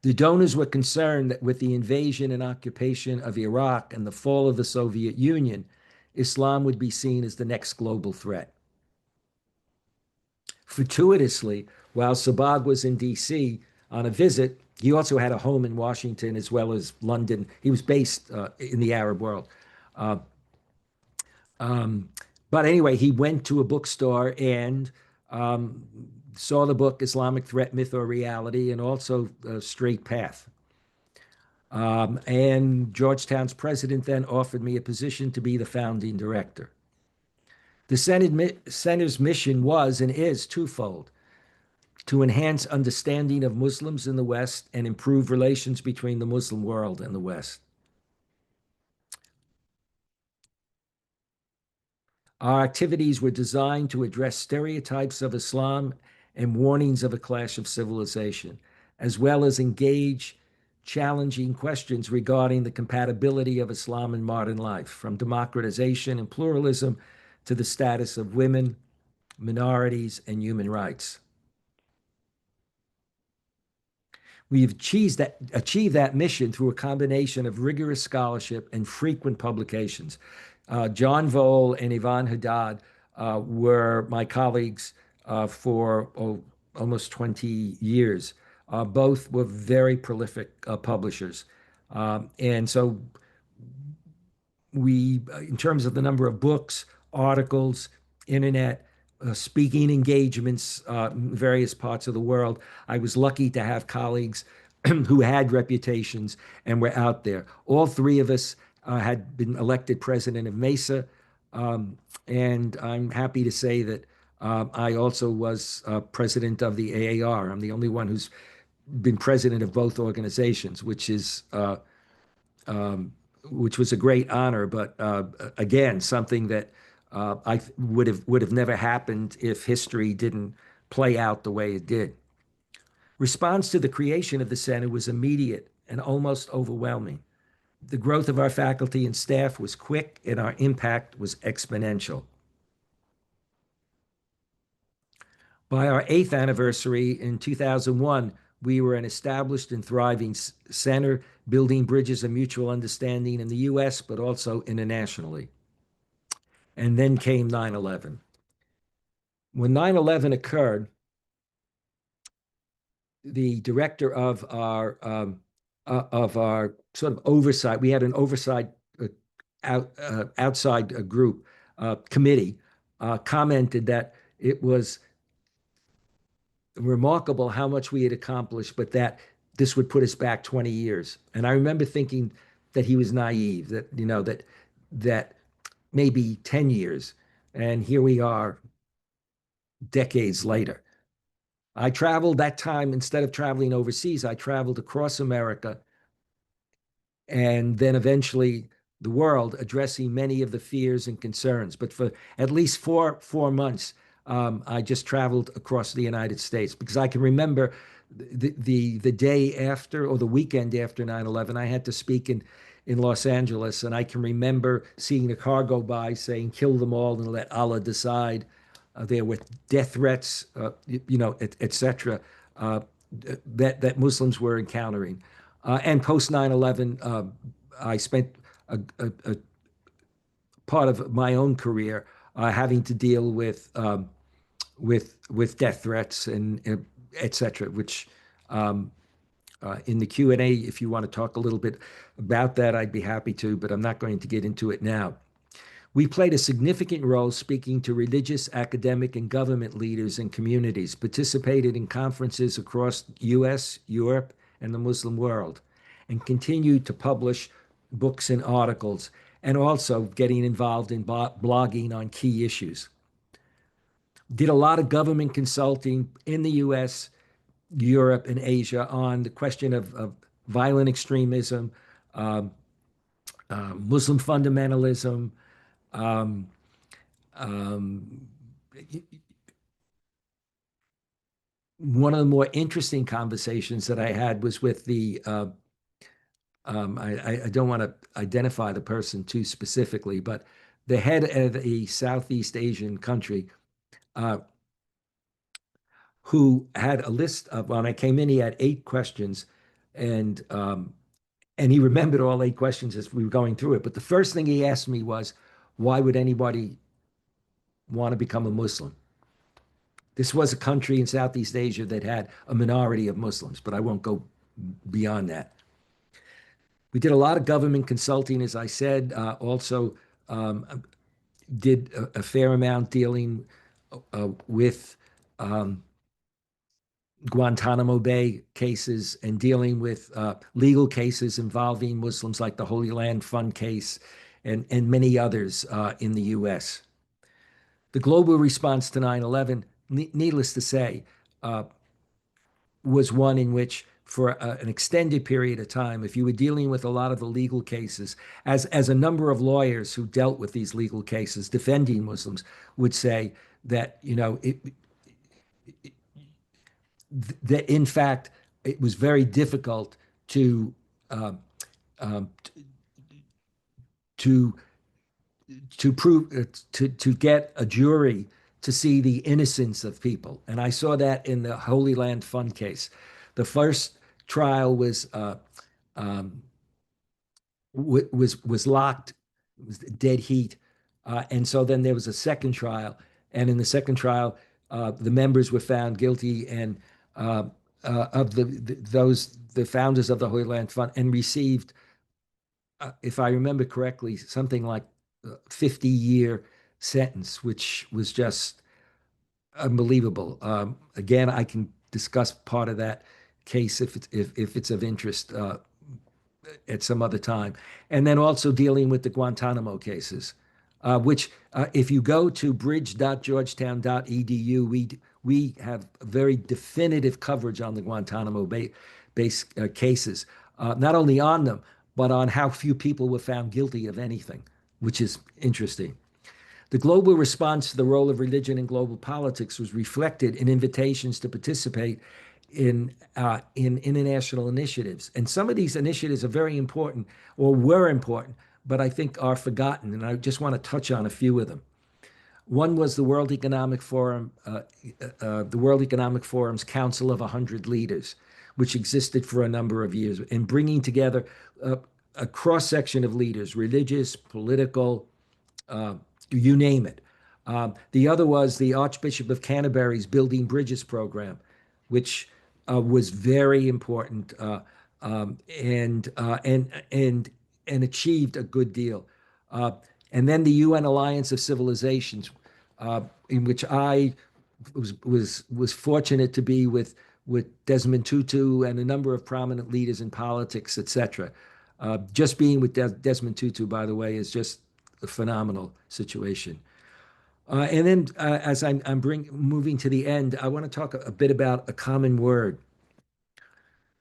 The donors were concerned that with the invasion and occupation of Iraq and the fall of the Soviet Union, Islam would be seen as the next global threat. Fortuitously, while Sabag was in D.C. on a visit, he also had a home in Washington as well as London. He was based in the Arab world. But anyway, he went to a bookstore and saw the book Islamic Threat, Myth, or Reality, and also Straight Path. And Georgetown's president then offered me a position to be the founding director. The Center's mission was and is twofold: to enhance understanding of Muslims in the West and improve relations between the Muslim world and the West. Our activities were designed to address stereotypes of Islam and warnings of a clash of civilization, as well as engage challenging questions regarding the compatibility of Islam and modern life, from democratization and pluralism to the status of women, minorities, and human rights. We've achieved that mission through a combination of rigorous scholarship and frequent publications. John Vole and Ivan Haddad were my colleagues for almost 20 years. Both were very prolific publishers. And so we, in terms of the number of books, articles, internet, speaking engagements in various parts of the world, I was lucky to have colleagues who had reputations and were out there. All three of us had been elected president of MESA, and I'm happy to say that I also was president of the AAR. I'm the only one who's been president of both organizations, which was a great honor, but again, something that I would have never happened if history didn't play out the way it did. Response to the creation of the center was immediate and almost overwhelming. The growth of our faculty and staff was quick, and our impact was exponential. By our 8th anniversary in 2001, we were an established and thriving center, building bridges of mutual understanding in the U.S., but also internationally. And then came 9/11. When 9/11 occurred, the director of our sort of oversight, we had an oversight outside group committee, commented that it was remarkable how much we had accomplished, but that this would put us back 20 years. And I remember thinking that he was naive, that, you know, that maybe 10 years. And here we are decades later. I traveled that time, instead of traveling overseas, I traveled across America and then eventually the world, addressing many of the fears and concerns. But for at least four months, I just traveled across the United States, because I can remember the day after, or the weekend after 9/11, I had to speak in Los Angeles, and I can remember seeing a car go by saying, "Kill them all and let Allah decide." There were death threats, et cetera, that Muslims were encountering. And post 9/11, I spent a part of my own career having to deal with death threats and et cetera, which in the Q&A, if you want to talk a little bit about that, I'd be happy to, but I'm not going to get into it now. We played a significant role speaking to religious, academic, and government leaders and communities, participated in conferences across US, Europe, and the Muslim world, and continued to publish books and articles, and also getting involved in blogging on key issues. Did a lot of government consulting in the US, Europe, and Asia on the question of violent extremism, Muslim fundamentalism. One of the more interesting conversations that I had was with the I don't want to identify the person too specifically, but the head of a Southeast Asian country who had a list of, when I came in, he had 8 questions, and he remembered all 8 questions as we were going through it. But the first thing he asked me was, why would anybody want to become a Muslim? This was a country in Southeast Asia that had a minority of Muslims, but I won't go beyond that. We did a lot of government consulting, as I said, also did a fair amount dealing with Guantanamo Bay cases and dealing with legal cases involving Muslims, like the Holy Land Fund case and many others in the U.S. The global response to 9/11, needless to say, was one in which, for an extended period of time, if you were dealing with a lot of the legal cases, as a number of lawyers who dealt with these legal cases defending Muslims would say that, that in fact it was very difficult to prove to get a jury to see the innocence of people. And I saw that in the Holy Land Fund case. The first trial was locked, it was dead heat, and so then there was a second trial, and in the second trial, the members were found guilty, and of the founders of the Holy Land Fund, and received, if I remember correctly, something like 50-year sentence, which was just unbelievable. Again, I can discuss part of that case if it's of interest at some other time. And then also dealing with the Guantanamo cases, which if you go to bridge.georgetown.edu, we have very definitive coverage on the Guantanamo Bay cases, not only on them, but on how few people were found guilty of anything, which is interesting. The global response to the role of religion in global politics was reflected in invitations to participate in international initiatives. And some of these initiatives are very important, or were important, but I think are forgotten. And I just want to touch on a few of them. One was the World Economic Forum, the World Economic Forum's Council of 100 Leaders, which existed for a number of years, in bringing together a cross-section of leaders, religious, political, you name it. The other was the Archbishop of Canterbury's Building Bridges program, which was very important and achieved a good deal. And then the UN Alliance of Civilizations, in which I was fortunate to be with Desmond Tutu and a number of prominent leaders in politics, etc. Just being with Desmond Tutu, by the way, is just a phenomenal situation. And then as I'm moving to the end, I want to talk a bit about a common word.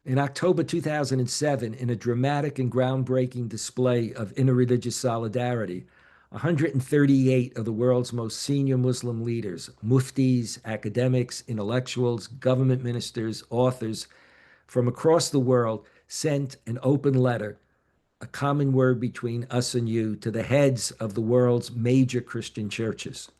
In October 2007, in a dramatic and groundbreaking display of interreligious solidarity, 138 of the world's most senior Muslim leaders, muftis, academics, intellectuals, government ministers, authors from across the world sent an open letter, a common word between us and you, to the heads of the world's major Christian churches.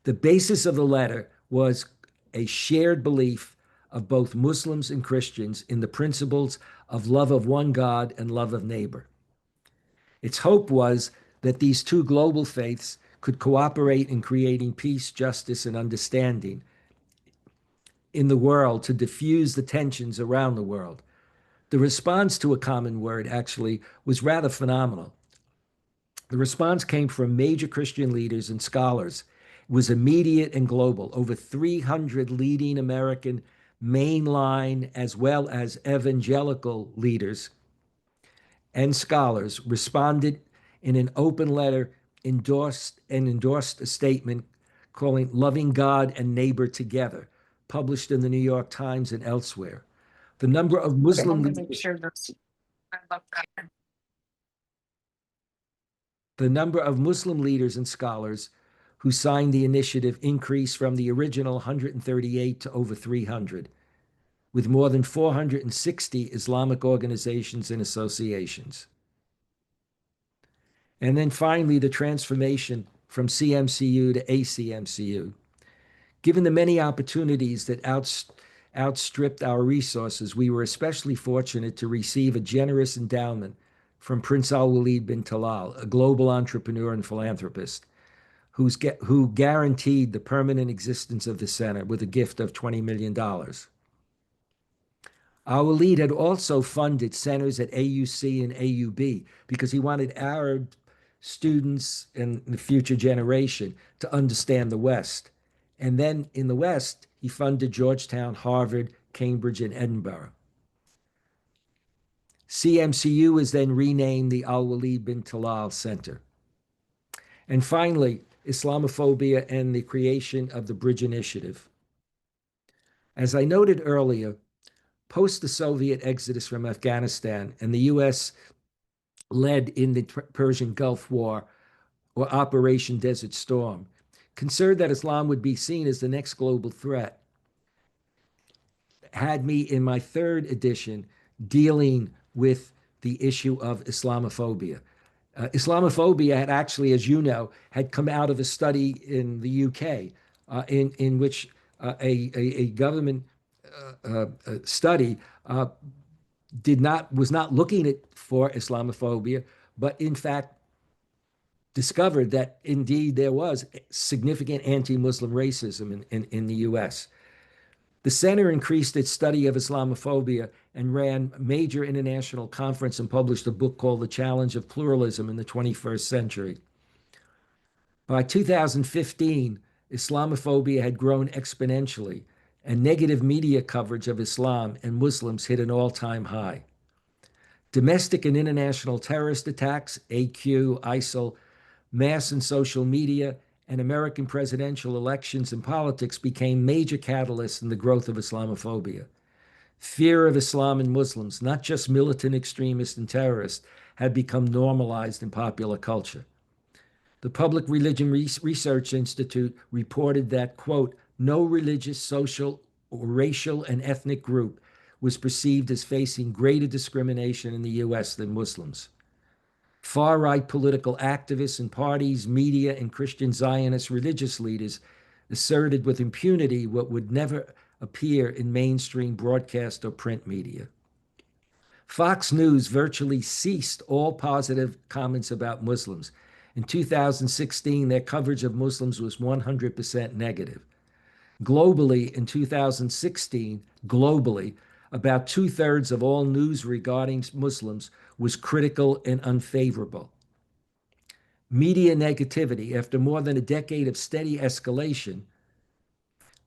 The basis of the letter was a shared belief of both Muslims and Christians in the principles of love of one God and love of neighbor. Its hope was that these two global faiths could cooperate in creating peace, justice, and understanding in the world to diffuse the tensions around the world. The response to a common word actually was rather phenomenal. The response came from major Christian leaders and scholars. It was immediate and global. Over 300 leading American mainline as well as evangelical leaders and scholars responded in an open letter, endorsed a statement calling Loving God and Neighbor Together, published in the New York Times and elsewhere. The number of Muslim leaders, the number of Muslim leaders and scholars who signed the initiative increased from the original 138 to over 300. with more than 460 Islamic organizations and associations. And then finally, the transformation from CMCU to ACMCU. Given the many opportunities that outstripped our resources, we were especially fortunate to receive a generous endowment from Prince Alwaleed bin Talal, a global entrepreneur and philanthropist, who guaranteed the permanent existence of the center with a gift of $20 million. Alwaleed had also funded centers at AUC and AUB because he wanted Arab students and the future generation to understand the West. And then in the West, he funded Georgetown, Harvard, Cambridge, and Edinburgh. CMCU was then renamed the Alwaleed bin Talal Center. And finally, Islamophobia and the creation of the Bridge Initiative. As I noted earlier, post the Soviet exodus from Afghanistan and the U.S. led in the Persian Gulf War, or Operation Desert Storm, concerned that Islam would be seen as the next global threat, had me in my third edition dealing with the issue of Islamophobia. Islamophobia had actually, as you know, had come out of a study in the UK in which a government study was not looking for Islamophobia, but in fact discovered that indeed there was significant anti-Muslim racism in the US. The center increased its study of Islamophobia and ran a major international conference and published a book called The Challenge of Pluralism in the 21st Century. By 2015, Islamophobia had grown exponentially, and negative media coverage of Islam and Muslims hit an all-time high. Domestic and international terrorist attacks, AQ, ISIL, mass and social media, and American presidential elections and politics became major catalysts in the growth of Islamophobia. Fear of Islam and Muslims, not just militant extremists and terrorists, had become normalized in popular culture. The Public Religion Research Institute reported that, quote, no religious, social, or racial and ethnic group was perceived as facing greater discrimination in the U.S. than Muslims. Far-right political activists and parties, media, and Christian Zionist religious leaders asserted with impunity what would never appear in mainstream broadcast or print media. Fox News virtually ceased all positive comments about Muslims. In 2016, their coverage of Muslims was 100% negative. Globally, in 2016, about two-thirds of all news regarding Muslims was critical and unfavorable. Media negativity, after more than a decade of steady escalation,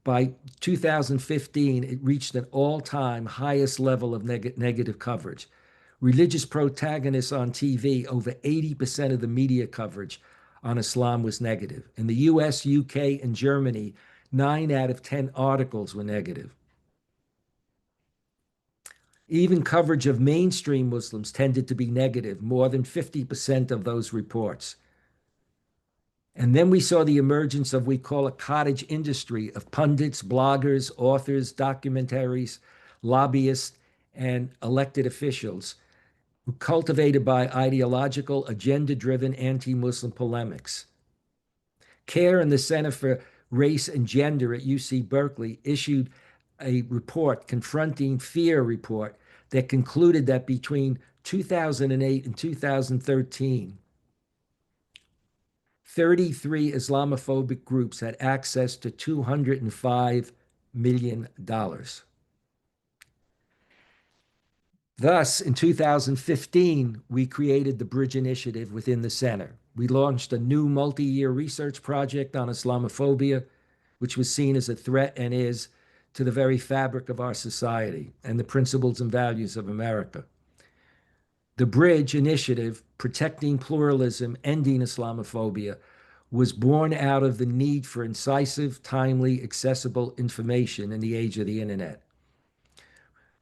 by 2015, it reached an all-time highest level of negative coverage. Religious protagonists on TV, over 80% of the media coverage on Islam was negative. In the US, UK, and Germany, 9 out of 10 articles were negative. Even coverage of mainstream Muslims tended to be negative, more than 50% of those reports. And then we saw the emergence of, we call a cottage industry of pundits, bloggers, authors, documentaries, lobbyists, and elected officials, cultivated by ideological, agenda-driven anti-Muslim polemics. CARE and the Center for Race and Gender at UC Berkeley issued a report, Confronting Fear report, that concluded that between 2008 and 2013, 33 Islamophobic groups had access to $205 million. Thus, in 2015, we created the Bridge Initiative within the center. We launched a new multi-year research project on Islamophobia, which was seen as a threat and is to the very fabric of our society and the principles and values of America. The Bridge Initiative, Protecting Pluralism, Ending Islamophobia, was born out of the need for incisive, timely, accessible information in the age of the internet.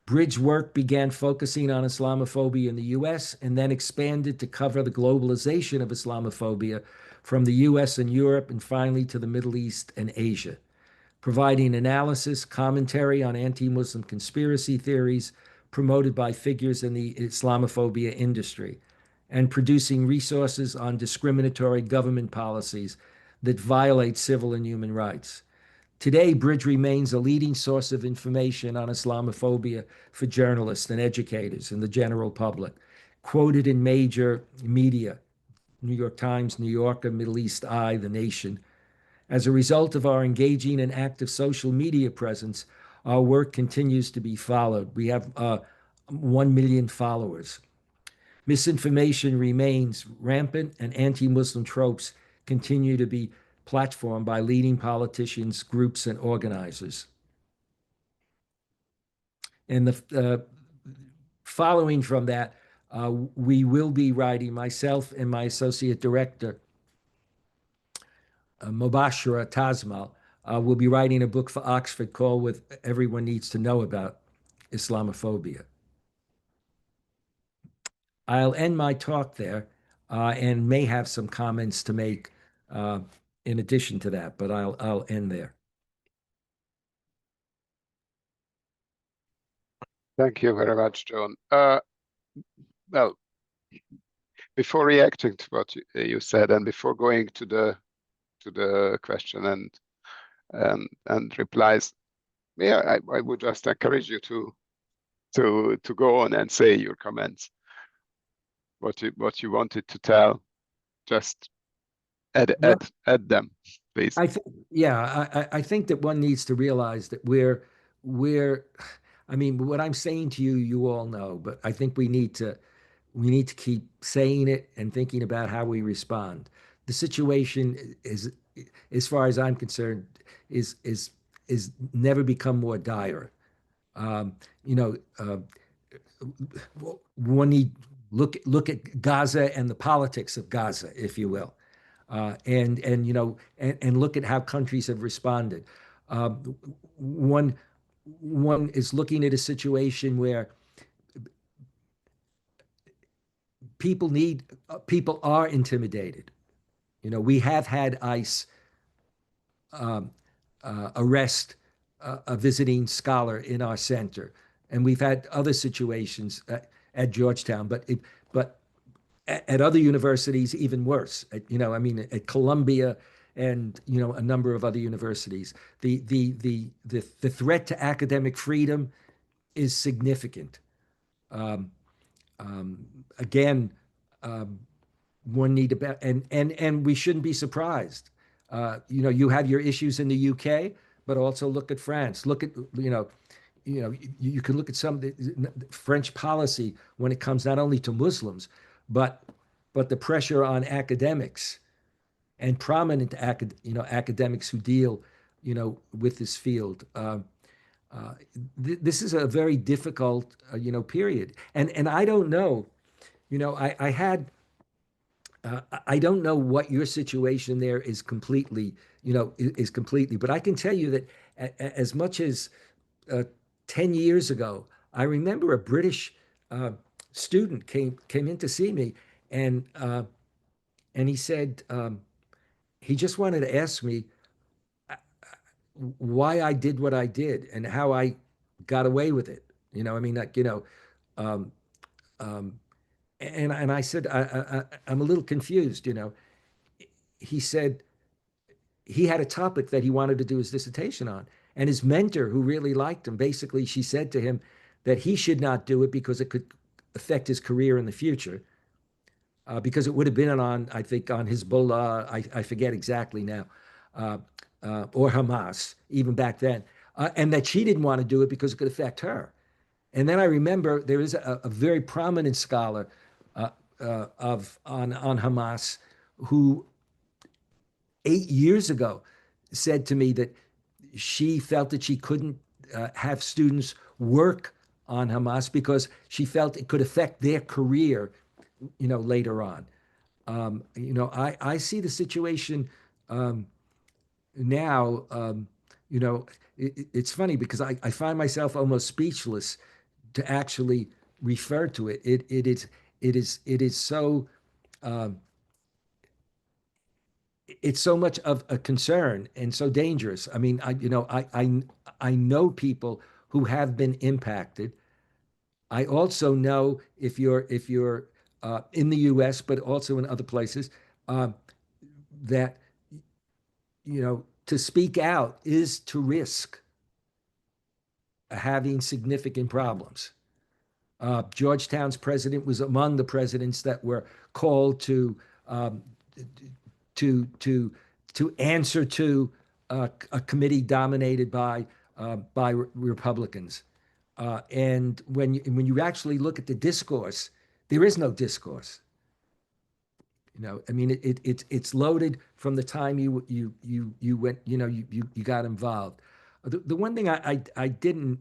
Bridge work began focusing on Islamophobia in the US and then expanded to cover the globalization of Islamophobia from the US and Europe and finally to the Middle East and Asia. providing analysis, commentary on anti-Muslim conspiracy theories promoted by figures in the Islamophobia industry, and producing resources on discriminatory government policies that violate civil and human rights. Today, Bridge remains a leading source of information on Islamophobia for journalists and educators and the general public, quoted in major media, New York Times, New Yorker, Middle East Eye, The Nation. As a result of our engaging and active social media presence, our work continues to be followed. We have 1 million followers. Misinformation remains rampant, and anti-Muslim tropes continue to be platformed by leading politicians, groups, and organizers. And following from that, we will be writing, myself and my associate director, Mubashara Tazmal, will be writing a book for Oxford called "What Everyone Needs to Know About Islamophobia." I'll end my talk there and may have some comments to make in addition to that, but I'll end there. Thank you very much, John. Well, before reacting to what you said, and before going to the question and replies, yeah, I would just encourage you to go on and say your comments. What you wanted to tell, just add them, please. I think that one needs to realize that I mean, what I'm saying to you, you all know, but I think we need to keep saying it and thinking about how we respond. The situation is, as far as I'm concerned, is never become more dire. One need look at Gaza and the politics of Gaza, if you will, and look at how countries have responded. One is looking at a situation where people are intimidated. We have had ICE arrest a visiting scholar in our center, and we've had other situations at Georgetown, but at other universities even worse. At Columbia and a number of other universities, the threat to academic freedom is significant. Again, one need to and we shouldn't be surprised. You have your issues in the UK, but also look at France. Look at you can look at some of the French policy when it comes not only to Muslims, but the pressure on academics and prominent academics who deal with this field. This is a very difficult period, and I don't know. I don't know what your situation there is completely, but I can tell you that as much as 10 years ago, I remember a British student came in to see me, and he said he just wanted to ask me why I did what I did and how I got away with it. And I said, I'm a little confused. He said he had a topic that he wanted to do his dissertation on, and his mentor, who really liked him, basically, she said to him that he should not do it because it could affect his career in the future, because it would have been on, I think, on Hezbollah, I forget exactly now, or Hamas, even back then, and that she didn't want to do it because it could affect her. And then I remember there is a very prominent scholar on Hamas who 8 years ago said to me that she felt that she couldn't have students work on Hamas because she felt it could affect their career, later on. I see the situation now. It's funny because I find myself almost speechless to actually refer to it. It is so it's so much of a concern and so dangerous. I mean, I know people who have been impacted. I also know if you're in the U.S., but also in other places, that to speak out is to risk having significant problems. Georgetown's president was among the presidents that were called to answer to a committee dominated by Republicans. And when you actually look at the discourse, there is no discourse. I mean, it's loaded from the time you went, you got involved. The one thing I didn't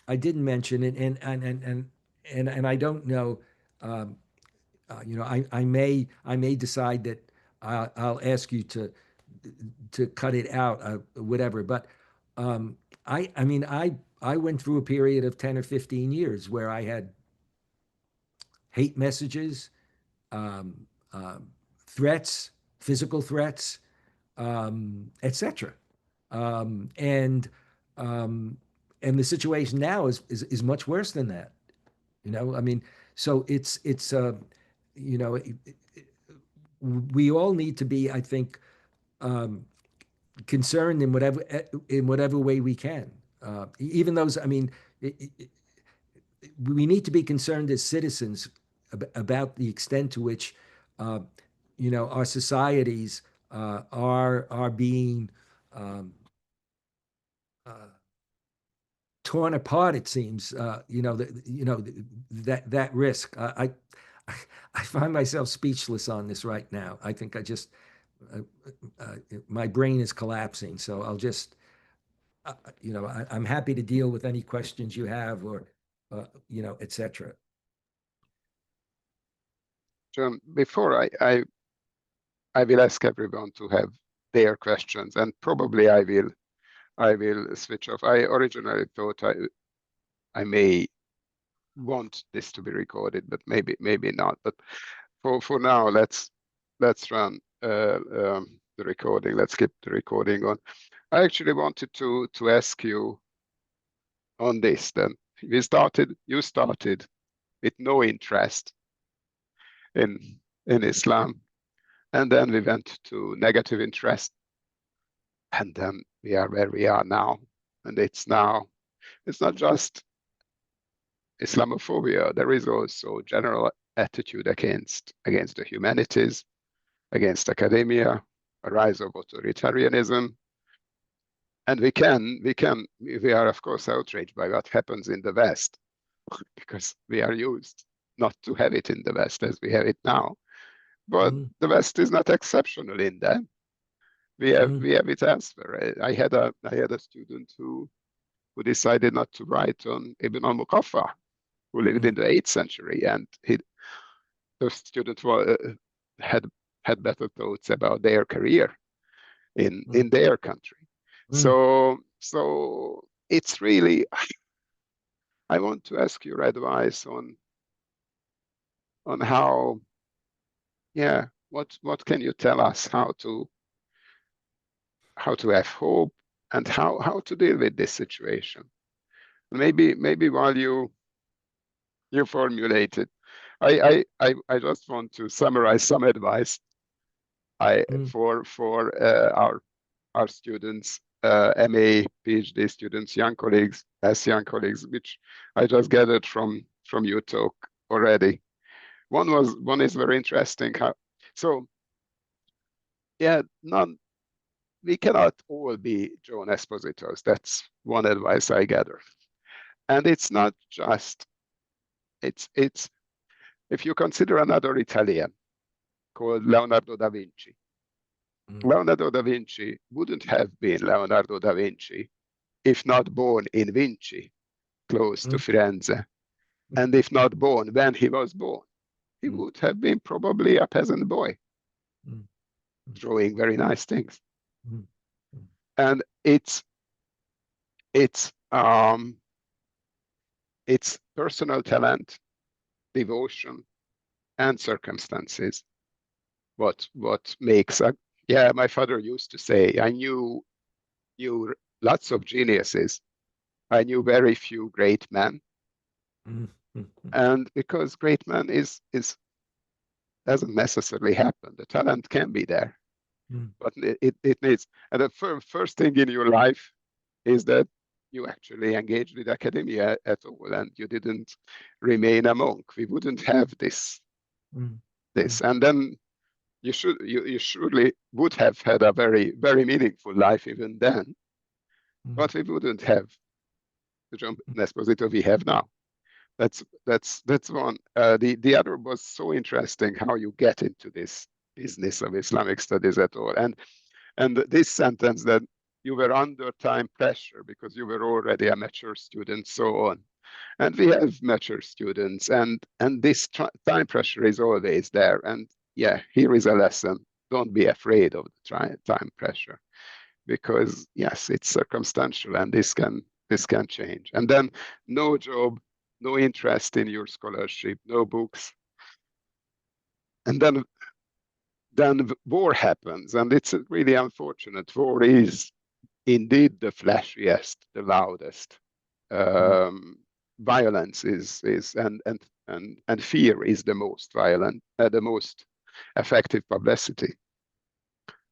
mention, and I don't know, I may decide that I'll ask you to cut it out, whatever. But I mean, I went through a period of 10 or 15 years where I had hate messages, threats, physical threats, etc. And the situation now is much worse than that. I mean, so it's we all need to be, I think, concerned in whatever way we can. Even those, I mean, we need to be concerned as citizens about the extent to which our societies are being torn apart. It seems that risk. I find myself speechless on this right now. I think I just my brain is collapsing. So I'll just I'm happy to deal with any questions you have or etc. John, before I will ask everyone to have their questions, and probably I will switch off. I originally thought I may want this to be recorded, but maybe not. But for now, let's run the recording. Let's keep the recording on. I actually wanted to ask you on this. Then you started with no interest in Islam, and then we went to negative interest, and then we are where we are now. And it's not just Islamophobia. There is also general attitude against the humanities, against academia, a rise of authoritarianism. And we are of course outraged by what happens in the West, because we are used not to have it in the West as we have it now. But the West is not exceptional in that. We have it elsewhere. I had a student who decided not to write on Ibn al-Muqaffa, who lived in the 8th century, and the student had better thoughts about their career in their country. So it's really, I want to ask your advice on how, what can you tell us how to have hope and how to deal with this situation? Maybe while you formulate it, I just want to summarize some advice for our students, MA, PhD students, young colleagues, young colleagues, which I just gathered from your talk already. One is very interesting. We cannot all be John Espositos. That's one advice I gather. And it's not just, it's if you consider another Italian called Leonardo da Vinci. Leonardo da Vinci wouldn't have been Leonardo da Vinci if not born in Vinci, close to Firenze. And if not born when he was born, he would have been probably a peasant boy, drawing very nice things. And it's personal talent, devotion, and circumstances what makes Yeah, my father used to say, I knew lots of geniuses. I knew very few great men. Mm-hmm. And because great men is doesn't necessarily happen. The talent can be there, but it needs. And the first thing in your life is that you actually engaged with academia at all, and you didn't remain a monk. We wouldn't have this, and then you surely would have had a very meaningful life even then, but we wouldn't have the John Esposito we have now. That's one. The other was so interesting how you get into this business of Islamic studies at all, and this sentence that you were under time pressure because you were already a mature student, so on. And we have mature students, and this time pressure is always there. And yeah, here is a lesson: don't be afraid of the time pressure, because yes, it's circumstantial, and this can change. And then no job, no interest in your scholarship, no books, and then war happens, and it's really unfortunate. War is indeed the flashiest, the loudest. Violence is and fear is the most violent, the most effective publicity.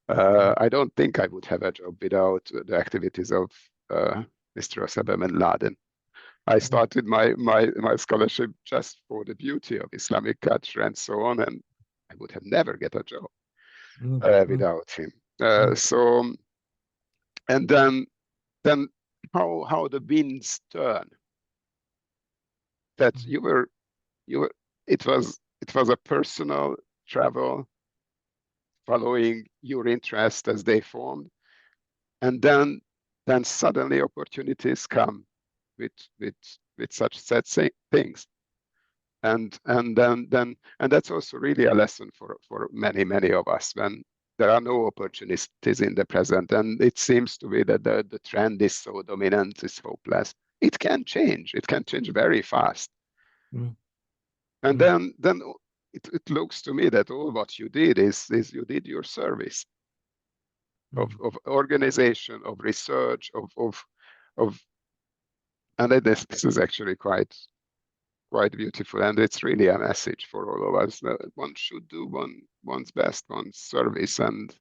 I don't think I would have a job without the activities of Mr. Osama bin Laden. I started my scholarship just for the beauty of Islamic culture and so on, and I would have never get a job without him. So, and then how the winds turn. That you were it was a personal travel following your interest as they formed, and then suddenly opportunities come with such sad things, and that's also really a lesson for many of us, when there are no opportunities in the present, and it seems to be that the trend is so dominant, is hopeless. It can change very fast. And then it looks to me that all what you did is you did your service of organization, of research, of and this is actually quite beautiful, and it's really a message for all of us that one should do one's best, one's service, and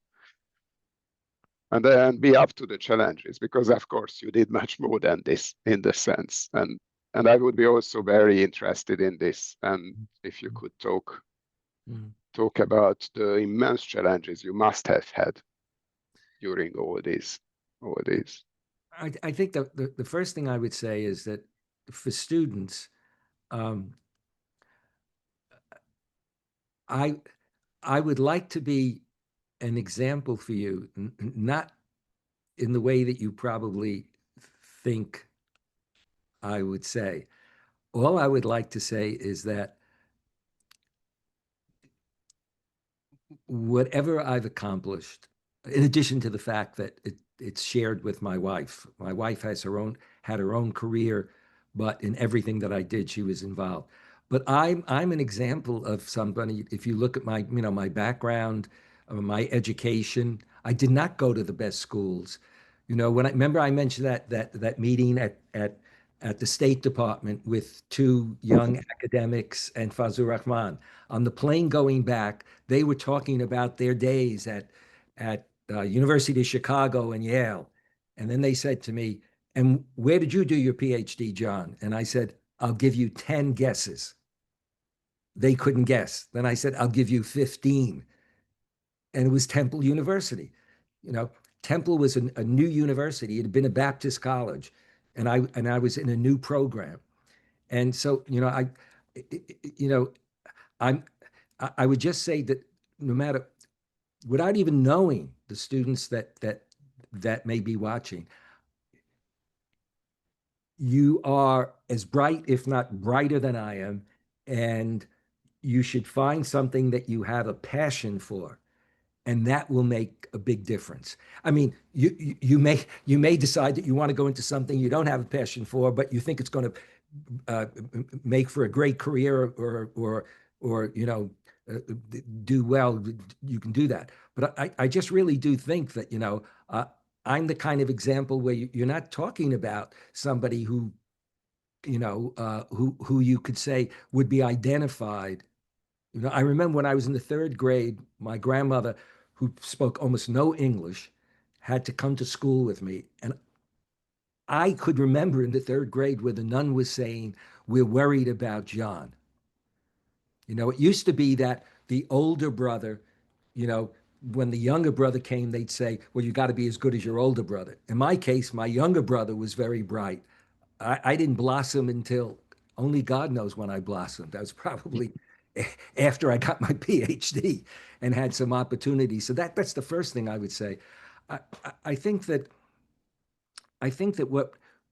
then be up to the challenges, because of course you did much more than this in the sense, and I would be also very interested in this, and if you could talk about the immense challenges you must have had during all these. I think the first thing I would say is that for students, I would like to be an example for you, not in the way that you probably think I would say. All I would like to say is that whatever I've accomplished, in addition to the fact that it's shared with my wife has had her own career, but in everything that I did, she was involved. But I'm an example of somebody. If you look at my my background, my education, I did not go to the best schools. When I remember, I mentioned that meeting at the State Department with two young academics and Fazlur Rahman. On the plane going back, they were talking about their days at University of Chicago and Yale. And then they said to me, "And where did you do your PhD, John?" And I said, "I'll give you 10 guesses." They couldn't guess. Then I said, "I'll give you 15." And it was Temple University. Temple was a new university. It had been a Baptist college, and I was in a new program. And so, I would just say that no matter, without even knowing the students that may be watching, you are as bright, if not brighter than I am, and you should find something that you have a passion for, and that will make a big difference. I mean, you may decide that you want to go into something you don't have a passion for, but you think it's going to make for a great career, or do well, you can do that. But I just really do think that, I'm the kind of example where you're not talking about somebody who, who you could say would be identified. I remember when I was in the third grade, my grandmother, who spoke almost no English, had to come to school with me. And I could remember in the third grade where the nun was saying, "We're worried about John." It used to be that the older brother, when the younger brother came, they'd say, "Well, you got to be as good as your older brother." In my case, my younger brother was very bright. I didn't blossom until only God knows when I blossomed. That was probably after I got my PhD and had some opportunities. So that's the first thing I would say. I, I think that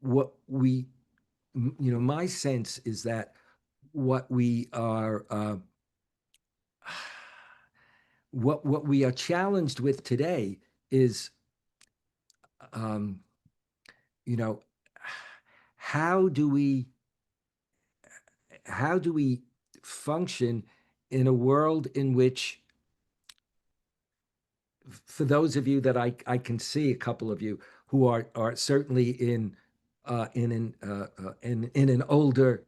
what we, my sense is that what we are what we are challenged with today is, you know, how do we function in a world in which, for those of you that I can see, a couple of you who are certainly in an older,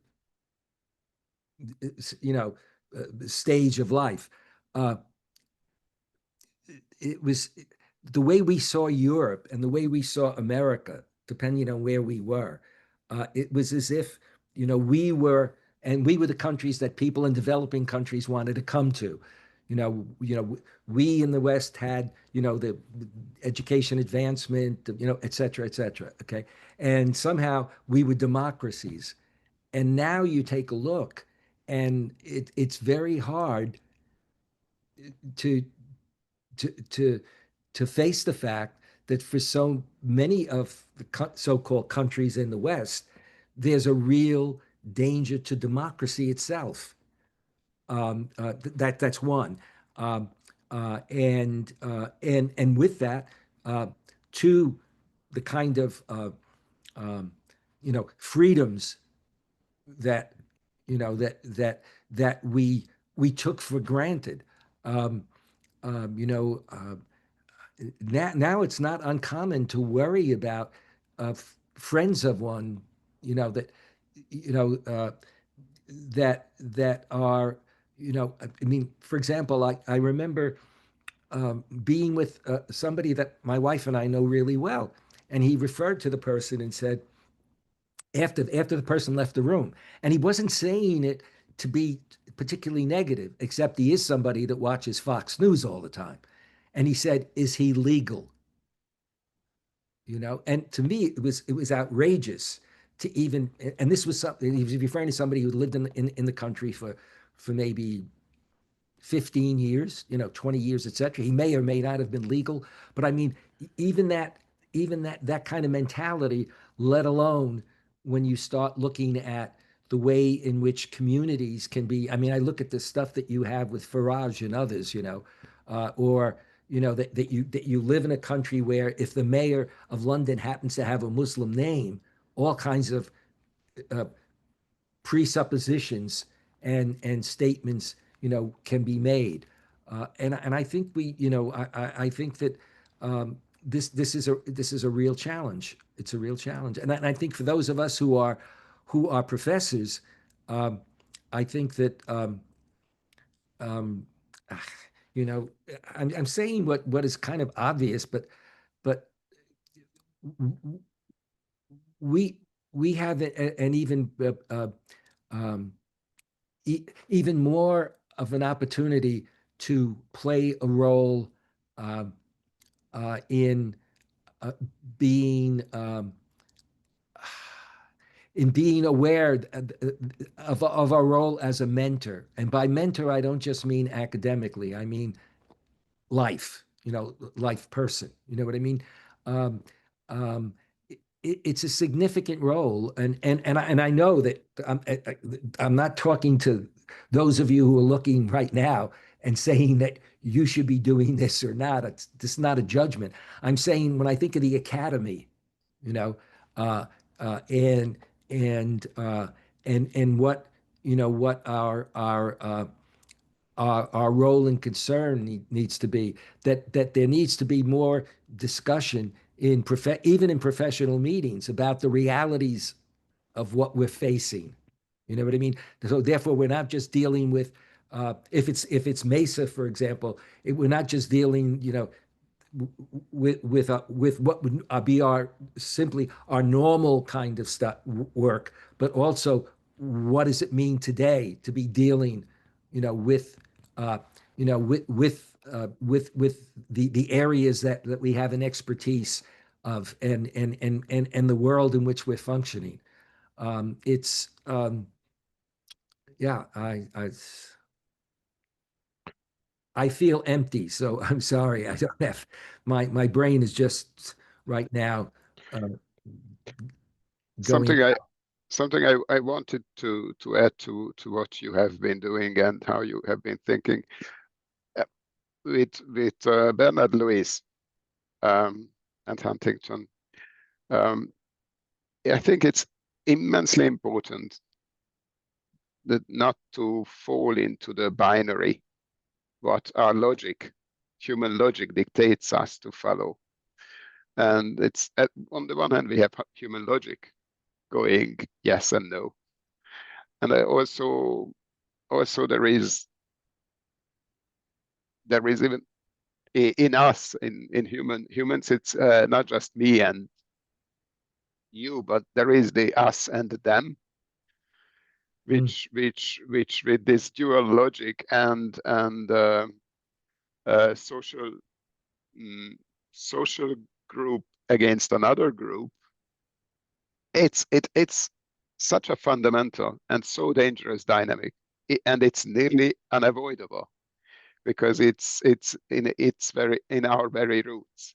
stage of life. It was the way we saw Europe and the way we saw America, depending on where we were. It was as if, we were the countries that people in developing countries wanted to come to. We in the West had, the education advancement, et cetera, et cetera. Okay. And somehow we were democracies. And now you take a look, and it's very hard to to to to face the fact that for so many of the so-called countries in the West, there's a real danger to democracy itself. That's one, and with that, to the kind of freedoms that that we took for granted. Um, you know, now it's not uncommon to worry about friends of one, that you know that are, I mean, for example, I remember being with somebody that my wife and I know really well, and he referred to the person and said, after the person left the room, and he wasn't saying it to be particularly negative, except he is somebody that watches Fox News all the time. And he said, "Is he legal?" And to me, it was outrageous to even, and this was something, he was referring to somebody who lived in the country for maybe 15 years, 20 years, etc. He may or may not have been legal, but I mean, even that kind of mentality, let alone when you start looking at the way in which communities can be. I mean, I look at the stuff that you have with Farage and others, or that you live in a country where if the mayor of London happens to have a Muslim name, all kinds of uh, presuppositions and statements, can be made. And I think I think that this is a real challenge. It's a real challenge. And I think for those of us who are professors, I think that um, you know, I'm saying what is kind of obvious, but we have an even um, even more of an opportunity to play a role uh, in uh, being aware of our role as a mentor. And by mentor, I don't just mean academically. I mean life, life person. You know what I mean? Um, um, it's a significant role, and I know that I'm not talking to those of you who are looking right now and saying that you should be doing this or not. It's not a judgment. I'm saying when I think of the academy, you know, uh, uh, and and uh, and what what our our role and concern needs to be that there needs to be more discussion even in professional meetings about the realities of what we're facing. You know what I mean? So therefore, we're not just dealing with if it's Mesa, for example, we're not just dealing, with what would be our simply our normal kind of stuff work, but also what does it mean today to be dealing, with the areas that we have an expertise of and the world in which we're functioning. It's yeah, I feel empty, so I'm sorry. I don't have my brain is just right now going. Something I wanted to add to what you have been doing and how you have been thinking with Bernard Lewis and Huntington. I think it's immensely important that not to fall into the binary what our logic, human logic, dictates us to follow. And it's on the one hand we have human logic going yes and no, and also there is even in us in humans it's not just me and you, but there is the us and the them, which with this dual logic and social social group against another group, it's such a fundamental and so dangerous dynamic, and it's nearly unavoidable because it's very in our very roots,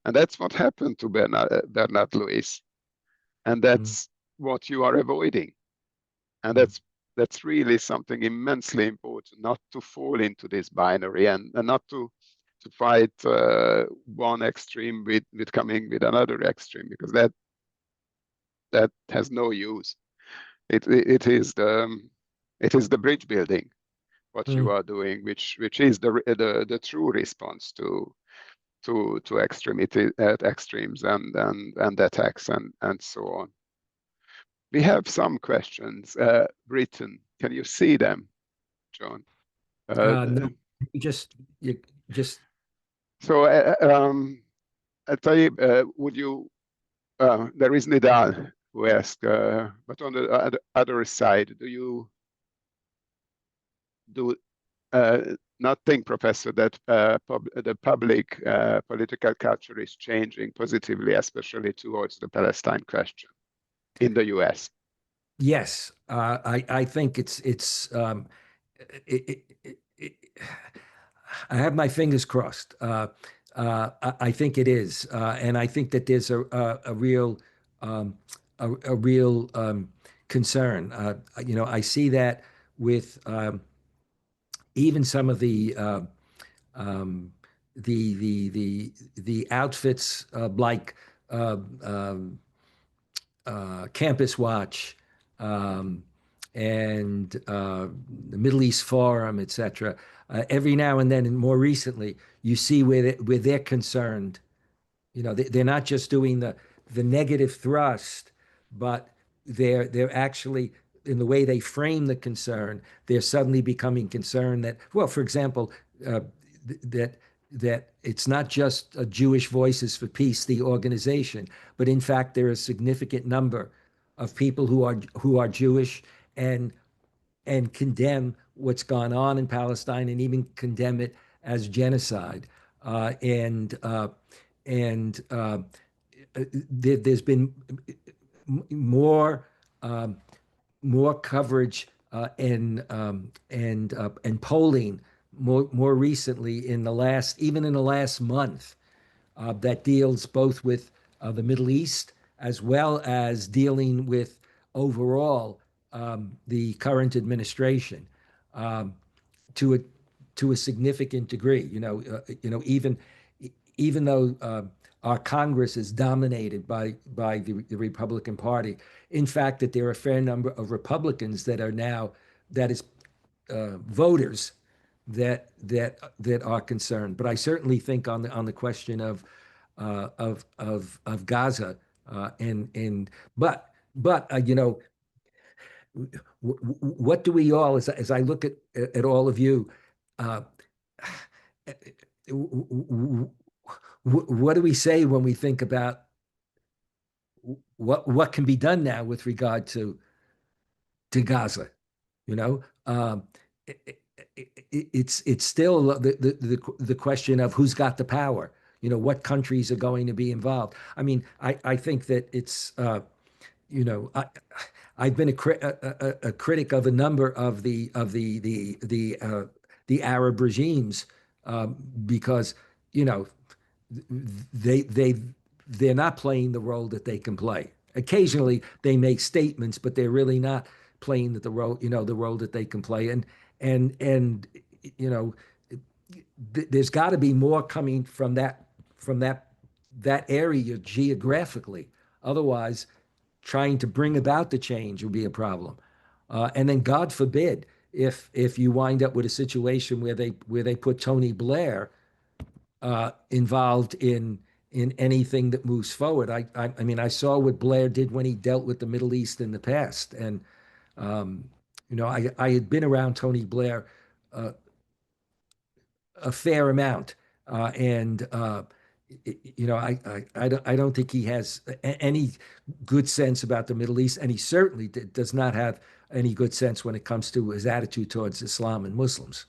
and that's what happened to Bernard Lewis, and that's what you are avoiding, and that's really something immensely important, not to fall into this binary and not to fight one extreme with coming with another extreme, because that has no use. It is the bridge building what you are doing, which is the true response to extremity extremes and attacks and so on. We have some questions written. Can you see them, John? No, you just. So I'll tell you, would you? There is Nidal who asked, but on the other side, do you not think, Professor, that the public political culture is changing positively, especially towards the Palestine question in the U.S.? Yes, I think it's I have my fingers crossed. I think it is, and I think that there's a real concern. I see that with even some of the outfits like Campus Watch and the Middle East Forum, etc. Every now and then, and more recently, you see where they're concerned. They're not just doing the negative thrust, but they're actually, in the way they frame the concern, they're suddenly becoming concerned that, well, for example, that it's not just a Jewish Voices for Peace, the organization, but in fact there are a significant number of people who are Jewish and condemn what's gone on in Palestine and even condemn it as genocide. There's been more coverage and polling more recently in the last month that deals both with the Middle East as well as dealing with overall the current administration to a significant degree. Even though our Congress is dominated by the Republican Party, in fact, that there are a fair number of Republicans that are now voters that are concerned. But I certainly think on the question of Gaza and but you know, what do we all, as I look at all of you, uh, what do we say when we think about what can be done now with regard to Gaza? You know, it's still the question of who's got the power. You know, what countries are going to be involved. I mean, I think that it's you know, I've been a critic of a number of the Arab regimes because you know they they're not playing the role that they can play. Occasionally they make statements, but they're really not playing the role, you know, the role that they can play. And you know, there's got to be more coming from that area geographically. Otherwise, trying to bring about the change will be a problem. And then, God forbid, if you wind up with a situation where they put Tony Blair involved in anything that moves forward. I mean, I saw what Blair did when he dealt with the Middle East in the past, and you know, I had been around Tony Blair uh, a fair amount, and you know, I don't think he has any good sense about the Middle East, and he certainly does not have any good sense when it comes to his attitude towards Islam and Muslims.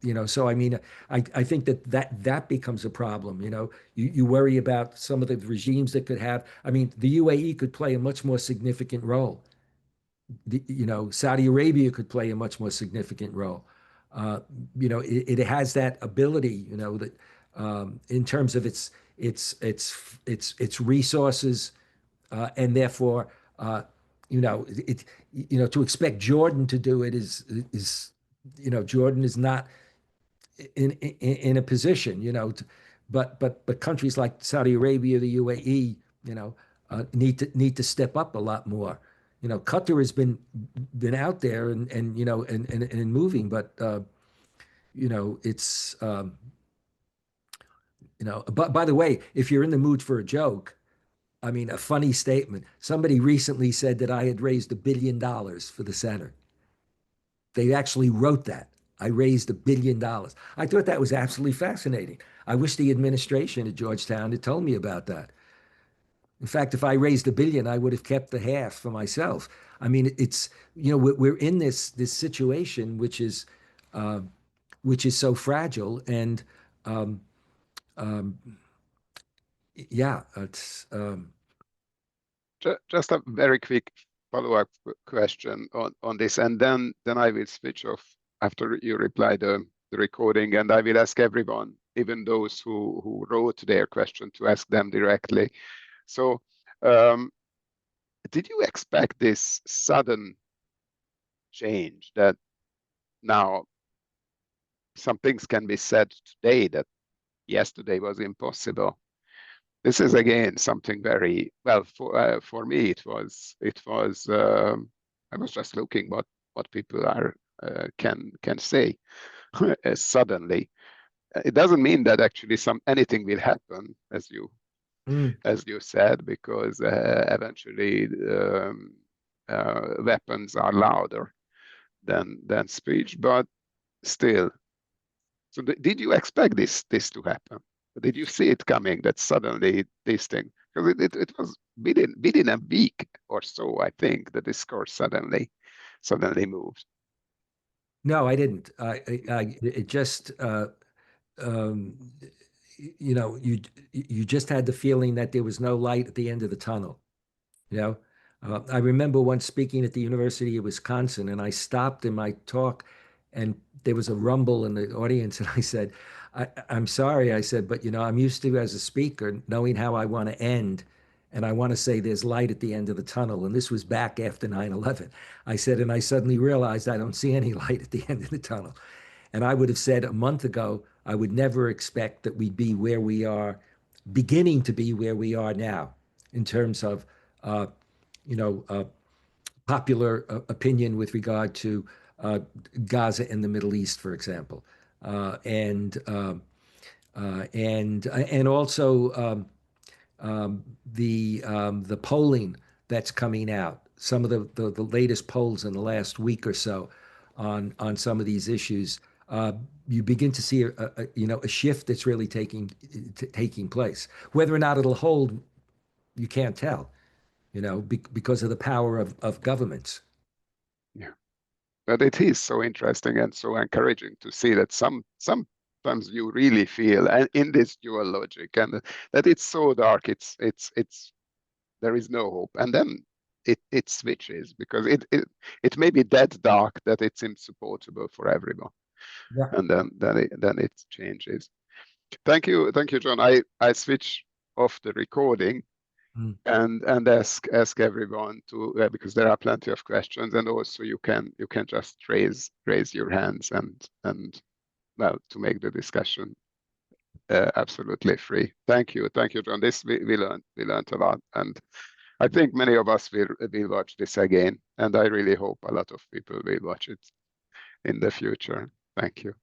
You know, so I mean, I think that becomes a problem. You know, you worry about some of the regimes that could have. I mean, the UAE could play a much more significant role. You know, Saudi Arabia could play a much more significant role. You know, it has that ability. You know, that in terms of its resources, and therefore, you know, you know, to expect Jordan to do it is you know, Jordan is not in a position, you know, but countries like Saudi Arabia, the UAE, you know, need to step up a lot more. You know, Qatar has been out there and you know and moving, but you know, it's you know. But by the way, if you're in the mood for a joke, I mean, a funny statement. Somebody recently said that I had raised $1 billion for the center. They actually wrote that. I raised $1 billion. I thought that was absolutely fascinating. I wish the administration at Georgetown had told me about that. In fact, if I raised $1 billion, I would have kept the half for myself. I mean, it's, you know, we're in this situation uh, which is so fragile, and um, um, yeah, it's Just a very quick follow-up question on this, and then I will switch off after you reply the recording, and I will ask everyone, even those who wrote their question, to ask them directly. So, did you expect this sudden change that now some things can be said today that yesterday was impossible? This is again something very well for me. I was just looking what people are can say suddenly. It doesn't mean that actually anything will happen mm, as you said, because eventually weapons are louder than speech, but still. So did you expect this to happen? Did you see it coming, that suddenly this thing? Because it was within a week or so, I think, the discourse suddenly moved. no, I didn't. It just um, you know, you just had the feeling that there was no light at the end of the tunnel. You know, I remember once speaking at the University of Wisconsin, and I stopped in my talk, and there was a rumble in the audience, and I said, I'm sorry," I said, "but you know, I'm used to as a speaker knowing how I want to end, and I want to say there's light at the end of the tunnel." And this was back after 9/11. I said, and I suddenly realized I don't see any light at the end of the tunnel. And I would have said a month ago, I would never expect that we'd be where we are, beginning to be where we are now, in terms of, uh, you know, popular opinion with regard to Gaza and the Middle East, for example, and also the polling that's coming out. Some of the latest polls in the last week or so on some of these issues. You begin to see a shift that's really taking place. Whether or not it'll hold, you can't tell. Because of the power of governments. Yeah, but it is so interesting and so encouraging to see that sometimes you really feel, and in this dual logic, and that it's so dark, it's there is no hope, and then it switches, because it may be that dark that it's insupportable for everyone, Yeah. and then it changes. Thank you, John. I switch off the recording. And ask everyone to, because there are plenty of questions, and also you can just raise your hands and well, to make the discussion absolutely free. Thank you, John. This we learned a lot, and I think many of us will watch this again, and I really hope a lot of people will watch it in the future. Thank you.